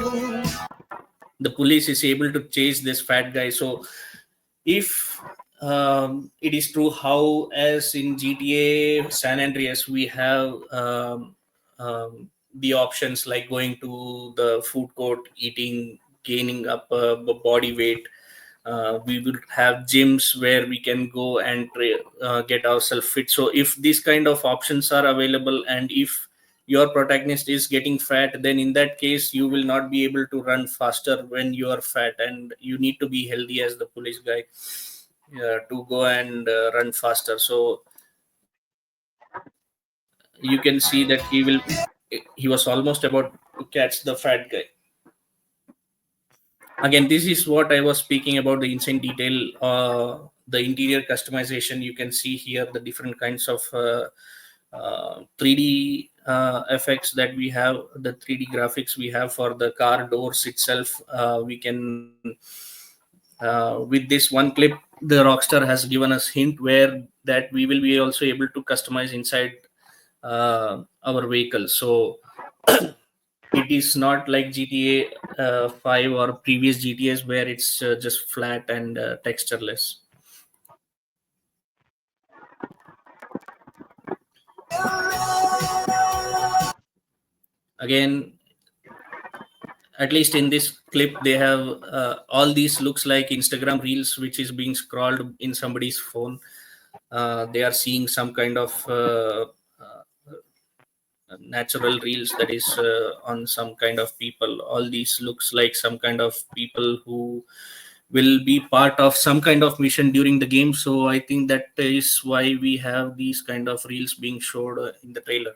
the police is able to chase this fat guy. So if it is true how as in GTA San Andreas we have the options like going to the food court, eating, gaining up body weight, We will have gyms where we can go and get ourselves fit. So if these kind of options are available, and if your protagonist is getting fat, then in that case you will not be able to run faster when you are fat, and you need to be healthy as the police guy to go and run faster. So you can see that he was almost about to catch the fat guy. Again, this is what I was speaking about, the insane detail, the interior customization. You can see here the different kinds of 3D effects that we have, the 3D graphics we have for the car doors itself. We can with this one clip, the Rockstar has given us hint where that we will be also able to customize inside our vehicle. So it is not like GTA 5 or previous GTAs where it's just flat and textureless. Again, at least in this clip, they have all these looks like Instagram reels, which is being scrolled in somebody's phone. They are seeing some kind of natural reels that is on some kind of people. All these looks like some kind of people who will be part of some kind of mission during the game. So I think that is why we have these kind of reels being showed in the trailer.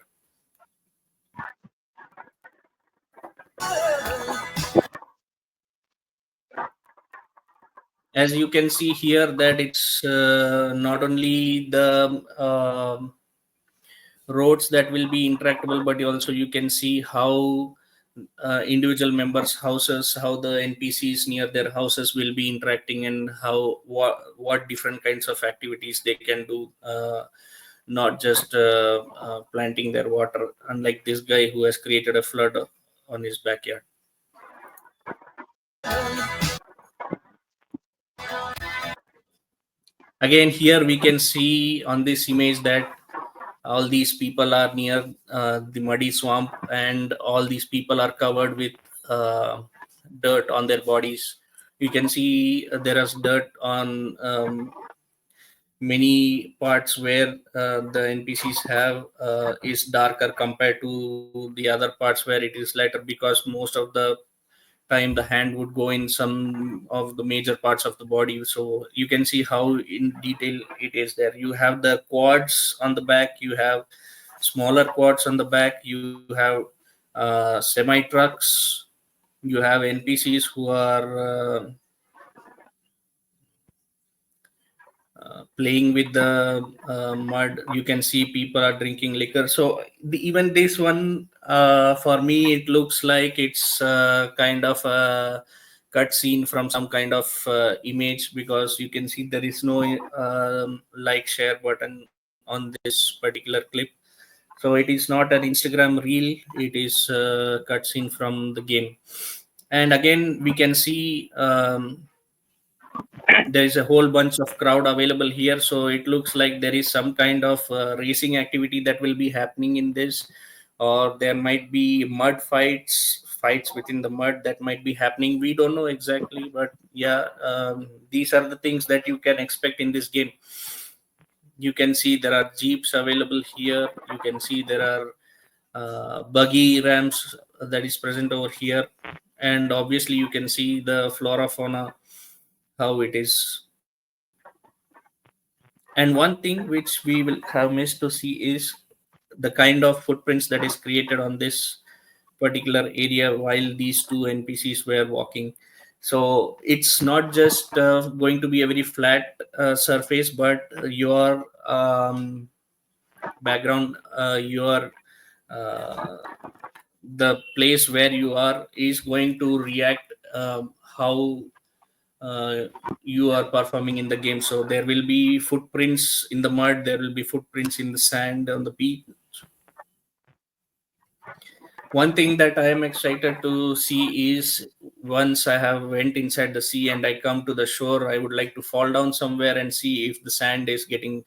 As you can see here, that it's not only the roads that will be interactable, but also you can see how individual members houses, how the NPCs near their houses will be interacting, and how what different kinds of activities they can do, not just planting their water, unlike this guy who has created a flood on his backyard. Again, here we can see on this image that all these people are near the muddy swamp, and all these people are covered with dirt on their bodies. You can see there is dirt on many parts where the NPCs have is darker compared to the other parts where it is lighter, because most of the time the hand would go in some of the major parts of the body. So you can see how in detail it is there. You have the quads on the back, you have smaller quads on the back, you have semi trucks, you have NPCs who are playing with the mud. You can see people are drinking liquor. So even this one, for me, it looks like it's kind of a cut scene from some kind of image, because you can see there is no like share button on this particular clip. So it is not an Instagram reel, it is cut scene from the game. And again, we can see there is a whole bunch of crowd available here, so it looks like there is some kind of racing activity that will be happening in this, or there might be mud fights within the mud that might be happening. We don't know exactly, but yeah, these are the things that you can expect in this game. You can see there are jeeps available here, you can see there are buggy ramps that is present over here, and obviously you can see the flora fauna, how it is. And one thing which we will have missed to see is the kind of footprints that is created on this particular area while these two NPCs were walking. So it's not just going to be a very flat surface, but your background, your uh, the place where you are is going to react how uh, you are performing in the game. So there will be footprints in the mud, there will be footprints in the sand on the beach. One thing that I am excited to see is, once I have went inside the sea and I come to the shore, I would like to fall down somewhere and see if the sand is getting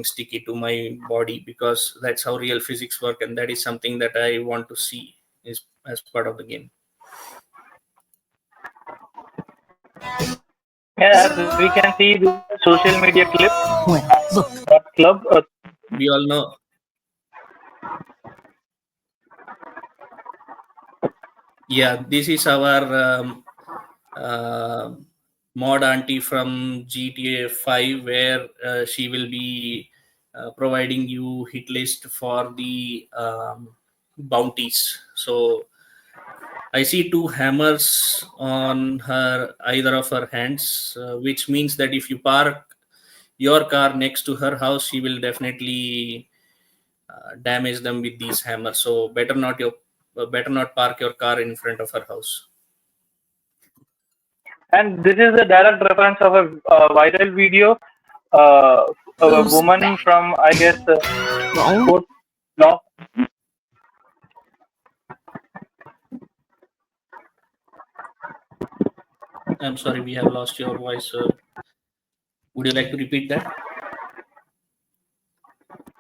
sticky to my body, because that's how real physics work, and that is something that I want to see is as part of the game. Yeah, as we can see the social media clip, Well, look. that club. We all know. Yeah, this is our uh, mod auntie from GTA 5, where she will be providing you hit list for the bounties. So I see two hammers on her either of her hands, which means that if you park your car next to her house, she will definitely damage them with these hammers. So better not park your car in front of her house. And this is a direct reference of a viral video uh, of a Who's woman back? from, I guess, Well, Port Law. I'm sorry, we have lost your voice. Would you like to repeat that?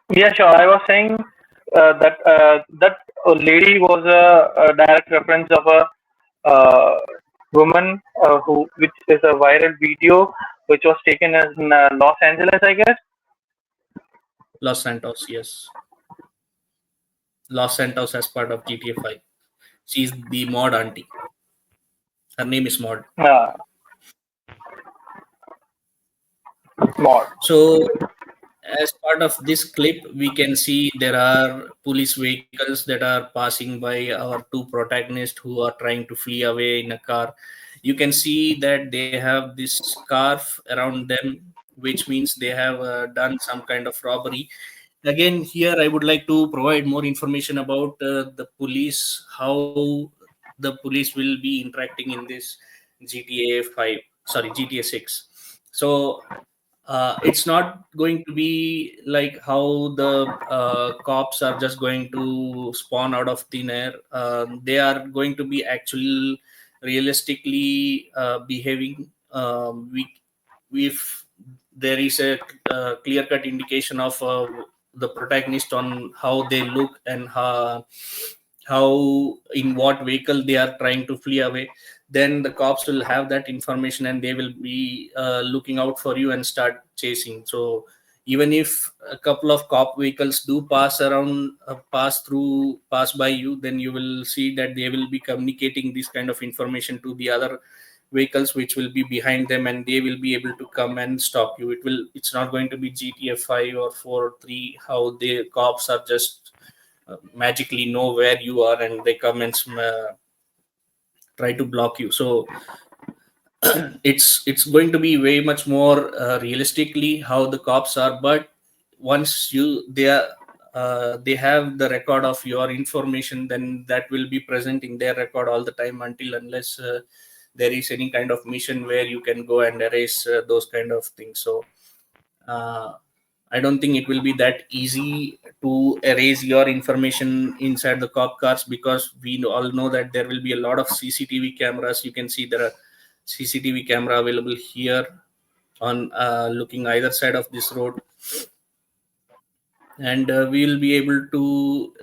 Yeah, sure. I was saying that lady was a direct reference of a woman which is a viral video, which was taken in Los Angeles, I guess. Los Santos, yes. Los Santos as part of GTA 5. She's the mod auntie. Her name is Mod. Uh, Mod. So, as part of this clip, we can see there are police vehicles that are passing by our two protagonists who are trying to flee away in a car. You can see that they have this scarf around them, which means they have done some kind of robbery. Again, here I would like to provide more information about the police, how the police will be interacting in this GTA 5, sorry, GTA 6. So it's not going to be like how the cops are just going to spawn out of thin air. They are going to be actual realistically behaving. If there is a clear cut indication of the protagonist on how they look and how in what vehicle they are trying to flee away, then the cops will have that information and they will be looking out for you and start chasing. So even if a couple of cop vehicles do pass around, pass by you, then you will see that they will be communicating this kind of information to the other vehicles which will be behind them, and they will be able to come and stop you. It's not going to be GTA 5 or 4 or 3 how the cops are just magically know where you are and they come and try to block you. So it's going to be way much more realistically how the cops are. But once they have the record of your information, then that will be present in their record all the time until unless there is any kind of mission where you can go and erase those kind of things. So uh, I don't think it will be that easy to erase your information inside the cop cars, because we all know that there will be a lot of CCTV cameras. You can see there are CCTV camera available here on looking either side of this road, and we will be able to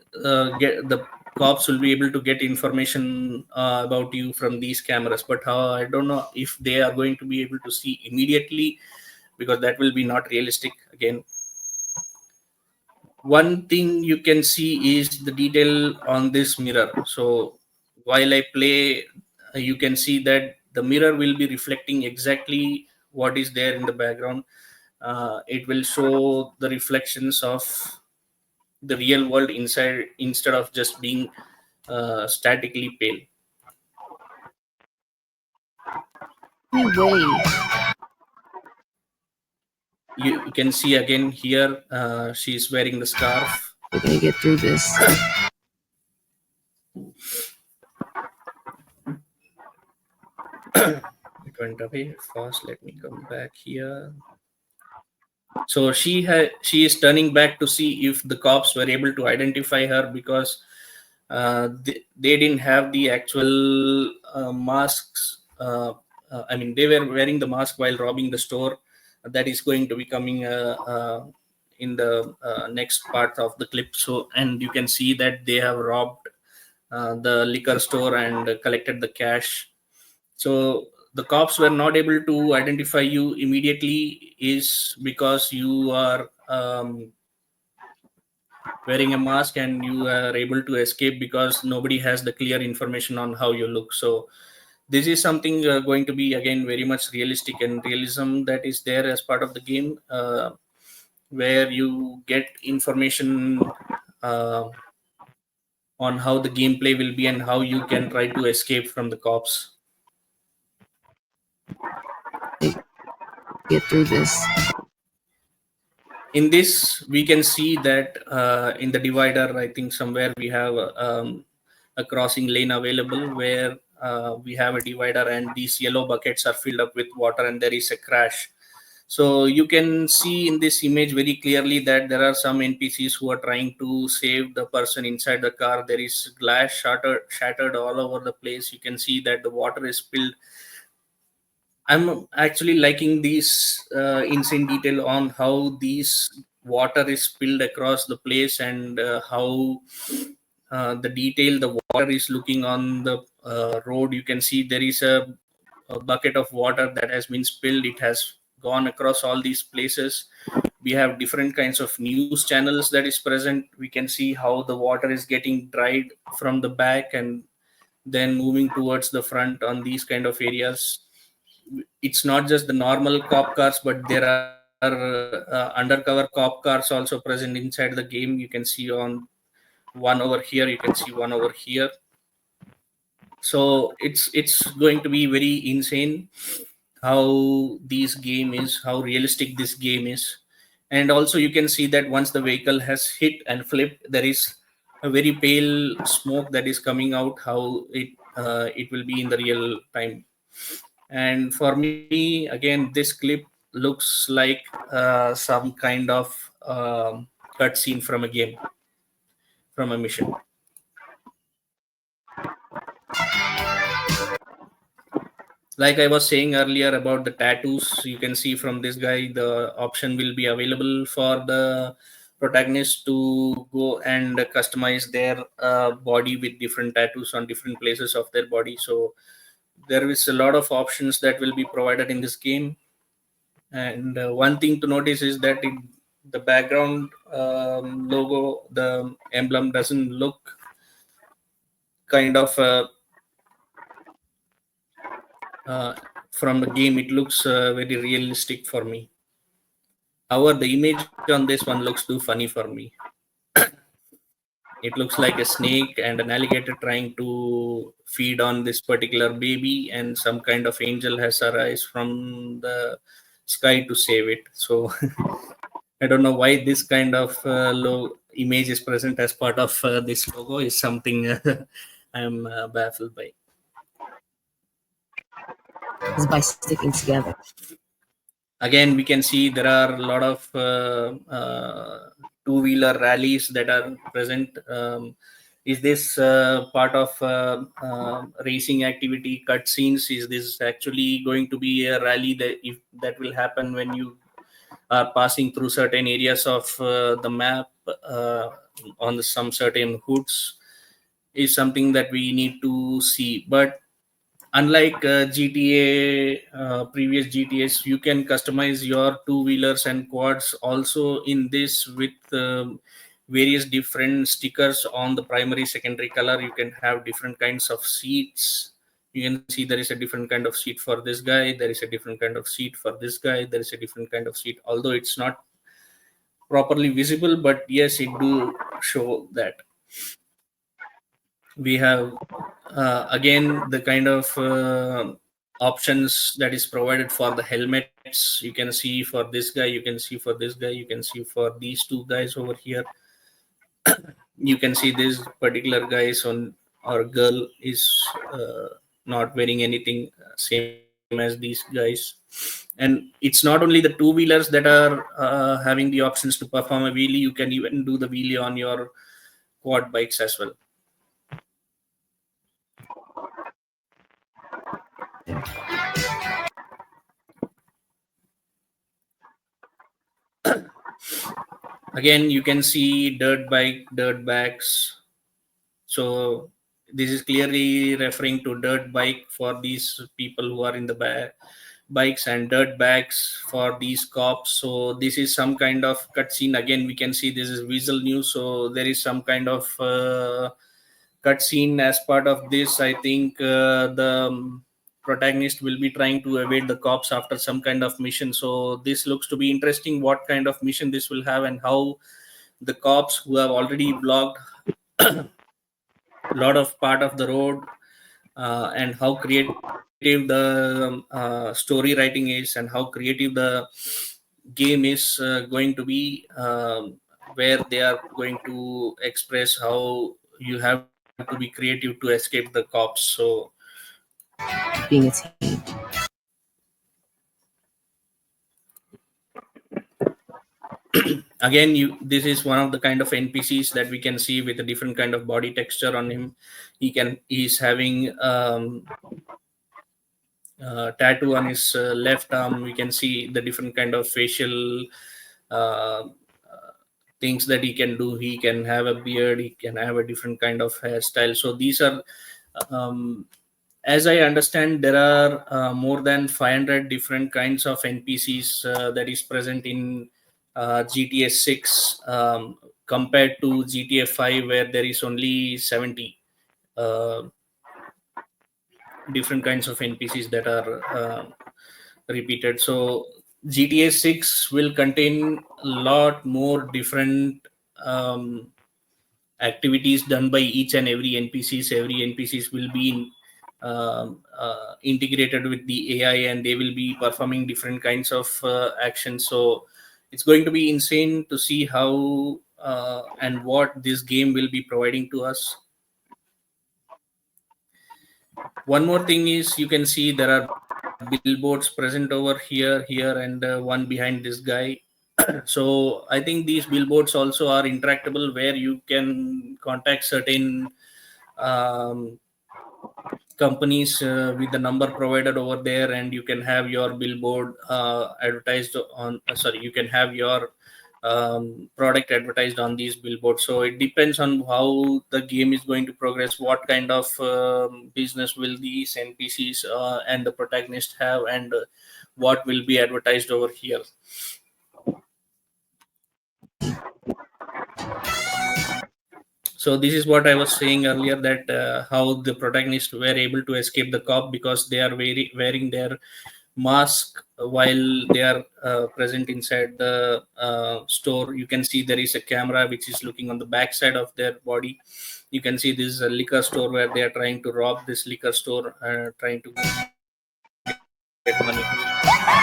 get the cops will be able to get information about you from these cameras. But I don't know if they are going to be able to see immediately, because that will be not realistic. Again, one thing you can see is the detail on this mirror. So while I play, you can see that the mirror will be reflecting exactly what is there in the background. It will show the reflections of the real world inside, instead of just being statically pale. anyway, You can see again here, she's wearing the scarf. we're gonna get through this. It went away fast. Let me come back here. So she is turning back to see if the cops were able to identify her, because they didn't have the actual masks. I mean, they were wearing the mask while robbing the store. That is going to be coming in the next part of the clip. So, and you can see that they have robbed the liquor store and collected the cash. So the cops were not able to identify you immediately is because you are wearing a mask, and you are able to escape because nobody has the clear information on how you look. So this is something going to be again very much realistic, and realism that is there as part of the game, where you get information on how the gameplay will be and how you can try to escape from the cops. Get through this. In this, we can see that in the divider, I think somewhere we have a crossing lane available, where we have a divider and these yellow buckets are filled up with water and there is a crash. So you can see in this image very clearly that there are some npcs who are trying to save the person inside the car. There is glass shattered all over the place. You can see that the water is spilled. I'm actually liking these insane detail on how these water is spilled across the place, and how the detail the water is looking on the road. You can see there is a bucket of water that has been spilled. It has gone across all these places. We have different kinds of news channels that is present. We can see how the water is getting dried from the back and then moving towards the front on these kind of areas. It's not just the normal cop cars, but there are undercover cop cars also present inside the game. You can see on one over here, you can see one over here. So it's going to be very insane how this game is, how realistic this game is. And also you can see that once the vehicle has hit and flipped, there is a very pale smoke that is coming out, how it will be in the real time. And for me, again, this clip looks like some kind of cutscene from a game, from a mission. Like I was saying earlier about the tattoos, you can see from this guy the option will be available for the protagonist to go and customize their body with different tattoos on different places of their body. So there is a lot of options that will be provided in this game. And one thing to notice is that the background logo, the emblem doesn't look kind of from the game. It looks very realistic for me. However, the image on this one looks too funny for me. It looks like a snake and an alligator trying to feed on this particular baby, and some kind of angel has arisen from the sky to save it. So I don't know why this kind of image is present as part of this logo. Is something I'm baffled by. Is by sticking together. Again, we can see there are a lot of two-wheeler rallies that are present. Is this part of racing activity cutscenes? Is this actually going to be a rally that will happen when you are passing through certain areas of the map on some certain hoods? Is something that we need to see. But unlike GTA, previous GTAs, you can customize your two-wheelers and quads also in this with various different stickers on the primary, secondary color. You can have different kinds of seats. You can see there is a different kind of seat for this guy. There is a different kind of seat for this guy. There is a different kind of seat, although it's not properly visible, but yes, it do show that. We have again the kind of options that is provided for the helmets. You can see for this guy, you can see for this guy, you can see for these two guys over here. You can see this particular guys on or girl is not wearing anything, same as these guys. And it's not only the two wheelers that are having the options to perform a wheelie. You can even do the wheelie on your quad bikes as well. Again, you can see dirt bike, dirt bags. So this is clearly referring to dirt bike for these people who are in the bikes, and dirt bags for these cops. So this is some kind of cutscene. Again, we can see this is visual news, so there is some kind of cutscene as part of this. I think the protagonist will be trying to evade the cops after some kind of mission. So this looks to be interesting. What kind of mission this will have, and how the cops who have already blocked a lot of part of the road, and how creative the story writing is, and how creative the game is going to be, where they are going to express how you have to be creative to escape the cops. So Being a team. again, this is one of the kind of npcs that we can see with a different kind of body texture on him. He's having tattoo on his left arm. We can see the different kind of facial uh, things that he can do. He can have a beard, he can have a different kind of hairstyle. So these are, um, as I understand, there are more than 500 different kinds of npcs that is present in GTA 6, compared to GTA 5, where there is only 70 uh, different kinds of npcs that are repeated. So GTA 6 will contain a lot more different um, activities done by each and every npcs. Every npcs will be integrated with the AI, and they will be performing different kinds of actions. So it's going to be insane to see how and what this game will be providing to us. One more thing is, you can see there are billboards present over here, and one behind this guy. So I think these billboards also are interactable, where you can contact certain um, companies with the number provided over there, and you can have your billboard advertised on sorry, you can have your product advertised on these billboards. So it depends on how the game is going to progress, what kind of business will these npcs and the protagonist have, and what will be advertised over here. So this is what I was saying earlier, that how the protagonists were able to escape the cop, because they are wearing their mask while they are present inside the store. You can see there is a camera which is looking on the back side of their body. You can see this is a liquor store where they are trying to rob this liquor store, trying to get money,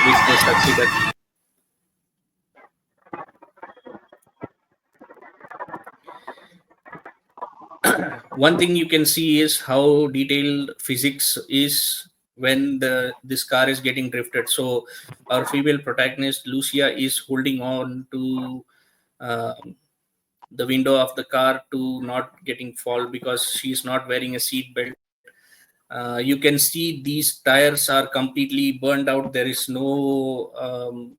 which they succeeded. One thing you can see is how detailed physics is when this car is getting drifted. So our female protagonist Lucia is holding on to um, the window of the car to not getting fall, because she's not wearing a seat belt. You can see these tires are completely burned out. There is no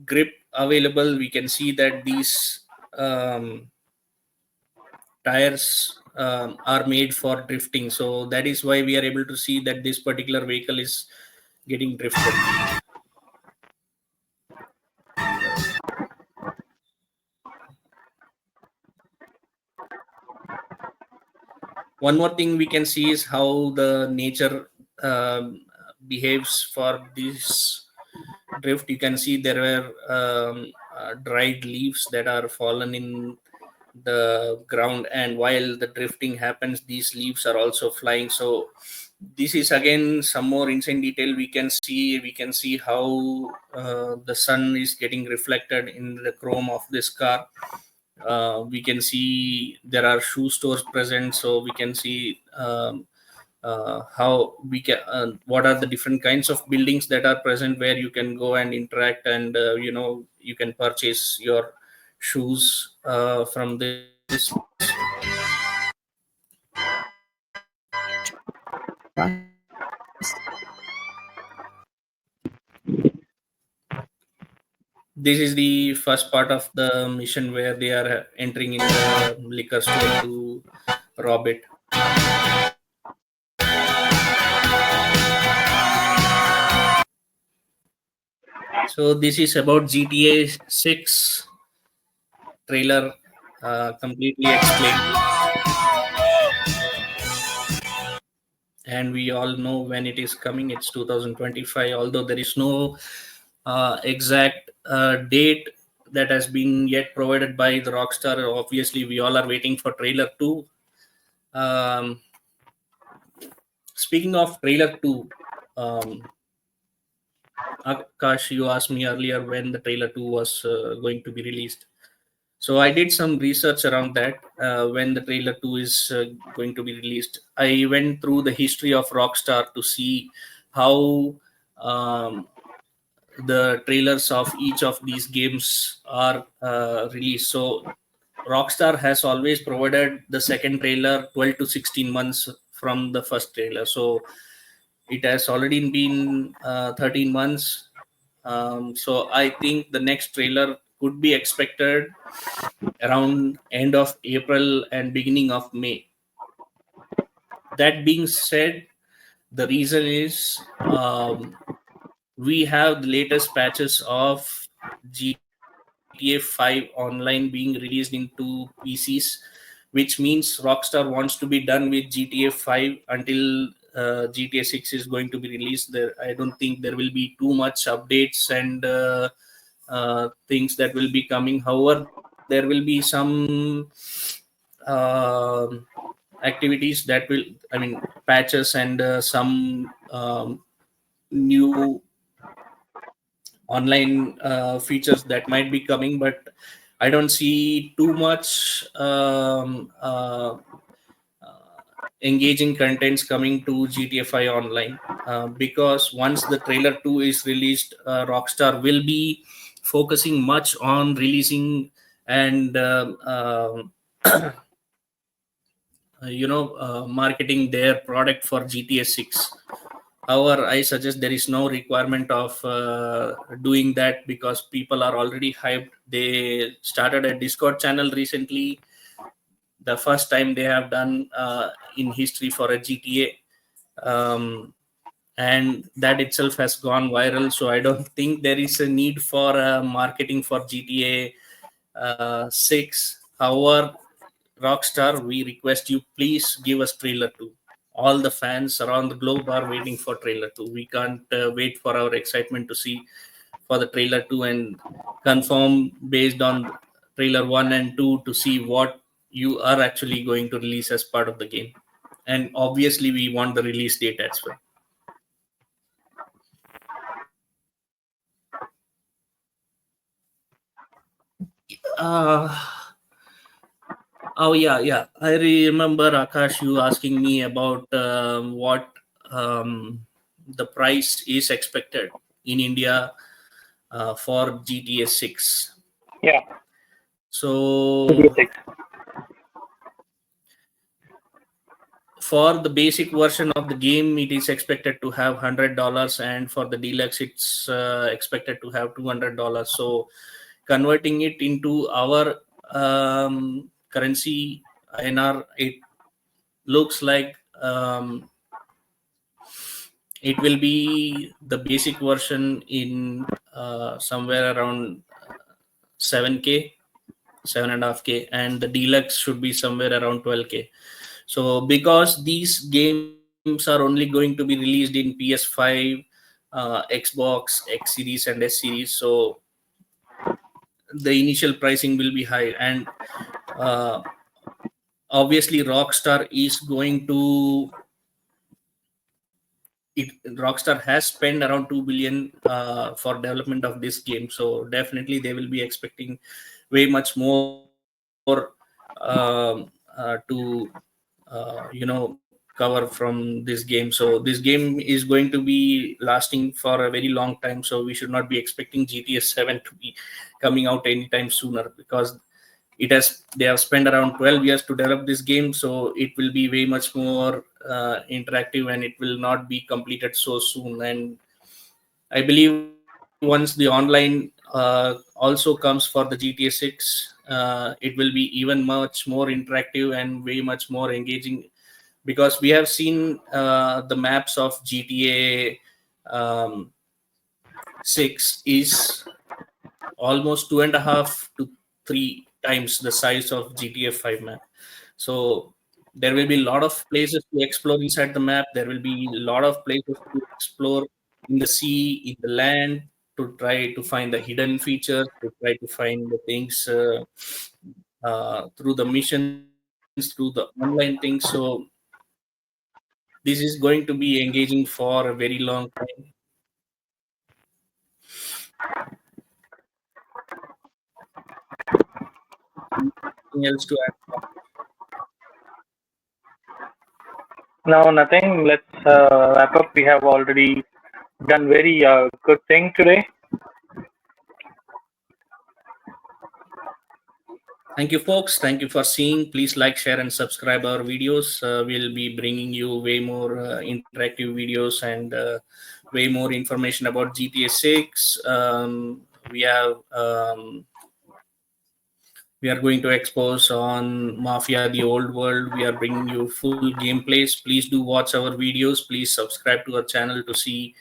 grip available. We can see that these tires are made for drifting. So that is why we are able to see that this particular vehicle is getting drifted. One more thing we can see is how the nature behaves for this drift. You can see there were dried leaves that are fallen in the ground, and while the drifting happens, these leaves are also flying. So this is again some more insane detail. We can see how the sun is getting reflected in the chrome of this car. We can see there are shoe stores present, so we can see how we can what are the different kinds of buildings that are present, where you can go and interact, and you can purchase your shoes from this. This is the first part of the mission, where they are entering in the liquor store to rob it. So this is about GTA 6 trailer, completely explained. And we all know when it is coming. It's 2025, although there is no exact date that has been yet provided by the Rockstar. Obviously, we all are waiting for trailer 2. um, Speaking of trailer 2, um, Akash, you asked me earlier when the trailer 2 was going to be released. So I did some research around that, when the trailer 2 is going to be released. I went through the history of Rockstar to see how um, the trailers of each of these games are released. So Rockstar has always provided the second trailer 12 to 16 months from the first trailer. So it has already been 13 months. So I think the next trailer could be expected around end of April and beginning of May. That being said, the reason is, we have the latest patches of GTA 5 online being released into PCs, which means Rockstar wants to be done with GTA 5 until GTA 6 is going to be released. There, I don't think there will be too much updates and things that will be coming. However, there will be some um activities that will, I mean, patches and some new online features that might be coming, but I don't see too much engaging contents coming to GTA 5 online, because once the trailer 2 is released, Rockstar will be focusing much on releasing and marketing their product for GTA 6. However, I suggest there is no requirement of doing that, because people are already hyped. They started a Discord channel recently, the first time they have done in history for a GTA, and that itself has gone viral. So I don't think there is a need for marketing for GTA 6. However, Rockstar, we request you, please give us trailer 2. All the fans around the globe are waiting for trailer 2. We can't wait for our excitement to see for the trailer 2 and confirm based on trailer 1 and 2 to see what you are actually going to release as part of the game. And obviously, we want the release date as well. Uh, oh yeah, yeah. I remember Akash, you asking me about what the price is expected in India for GTA 6. Yeah, So GTA 6. for the basic version of the game, it is expected to have $100, and for the deluxe, it's expected to have $200. So converting it into our currency INR, it looks like it will be the basic version in somewhere around 7K, 7.5K, and the deluxe should be somewhere around 12K. So because these games are only going to be released in PS5, Xbox, X series, and S series, so the initial pricing will be high. And uh, obviously, Rockstar is going to Rockstar has spent around 2 billion for development of this game, so definitely they will be expecting way much more to cover from this game. So this game is going to be lasting for a very long time. So we should not be expecting GTA 7 to be coming out anytime sooner, because they have spent around 12 years to develop this game, so it will be way much more interactive, and it will not be completed so soon. And I believe once the online also comes for the GTA 6, it will be even much more interactive and way much more engaging because we have seen the maps of GTA 6 is almost 2.5 to 3 times the size of GTA 5 map. So there will be a lot of places to explore inside the map. There will be a lot of places to explore in the sea, in the land, to try to find the hidden features, to try to find the things through the missions, through the online things. So this is going to be engaging for a very long time. Anything else to add? No, nothing. Let's wrap up. We have already done very good thing today. Thank you, folks. Thank you for seeing. Please like, share, and subscribe our videos. We'll be bringing you way more interactive videos and way more information about GTA 6. We are going to expose on Mafia, the old world. We are bringing you full gameplays. Please do watch our videos. Please subscribe to our channel to see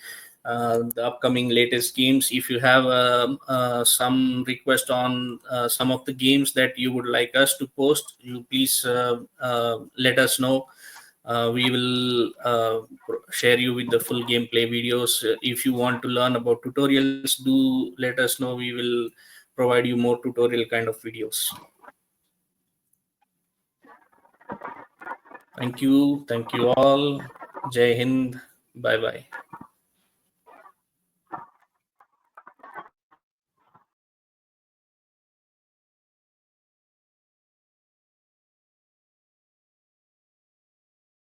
the upcoming latest games. If you have some request on some of the games that you would like us to post, you please let us know. We will share you with the full gameplay videos. If you want to learn about tutorials, do let us know. We will provide you more tutorial kind of videos. Thank you all. Jai Hind. Bye bye.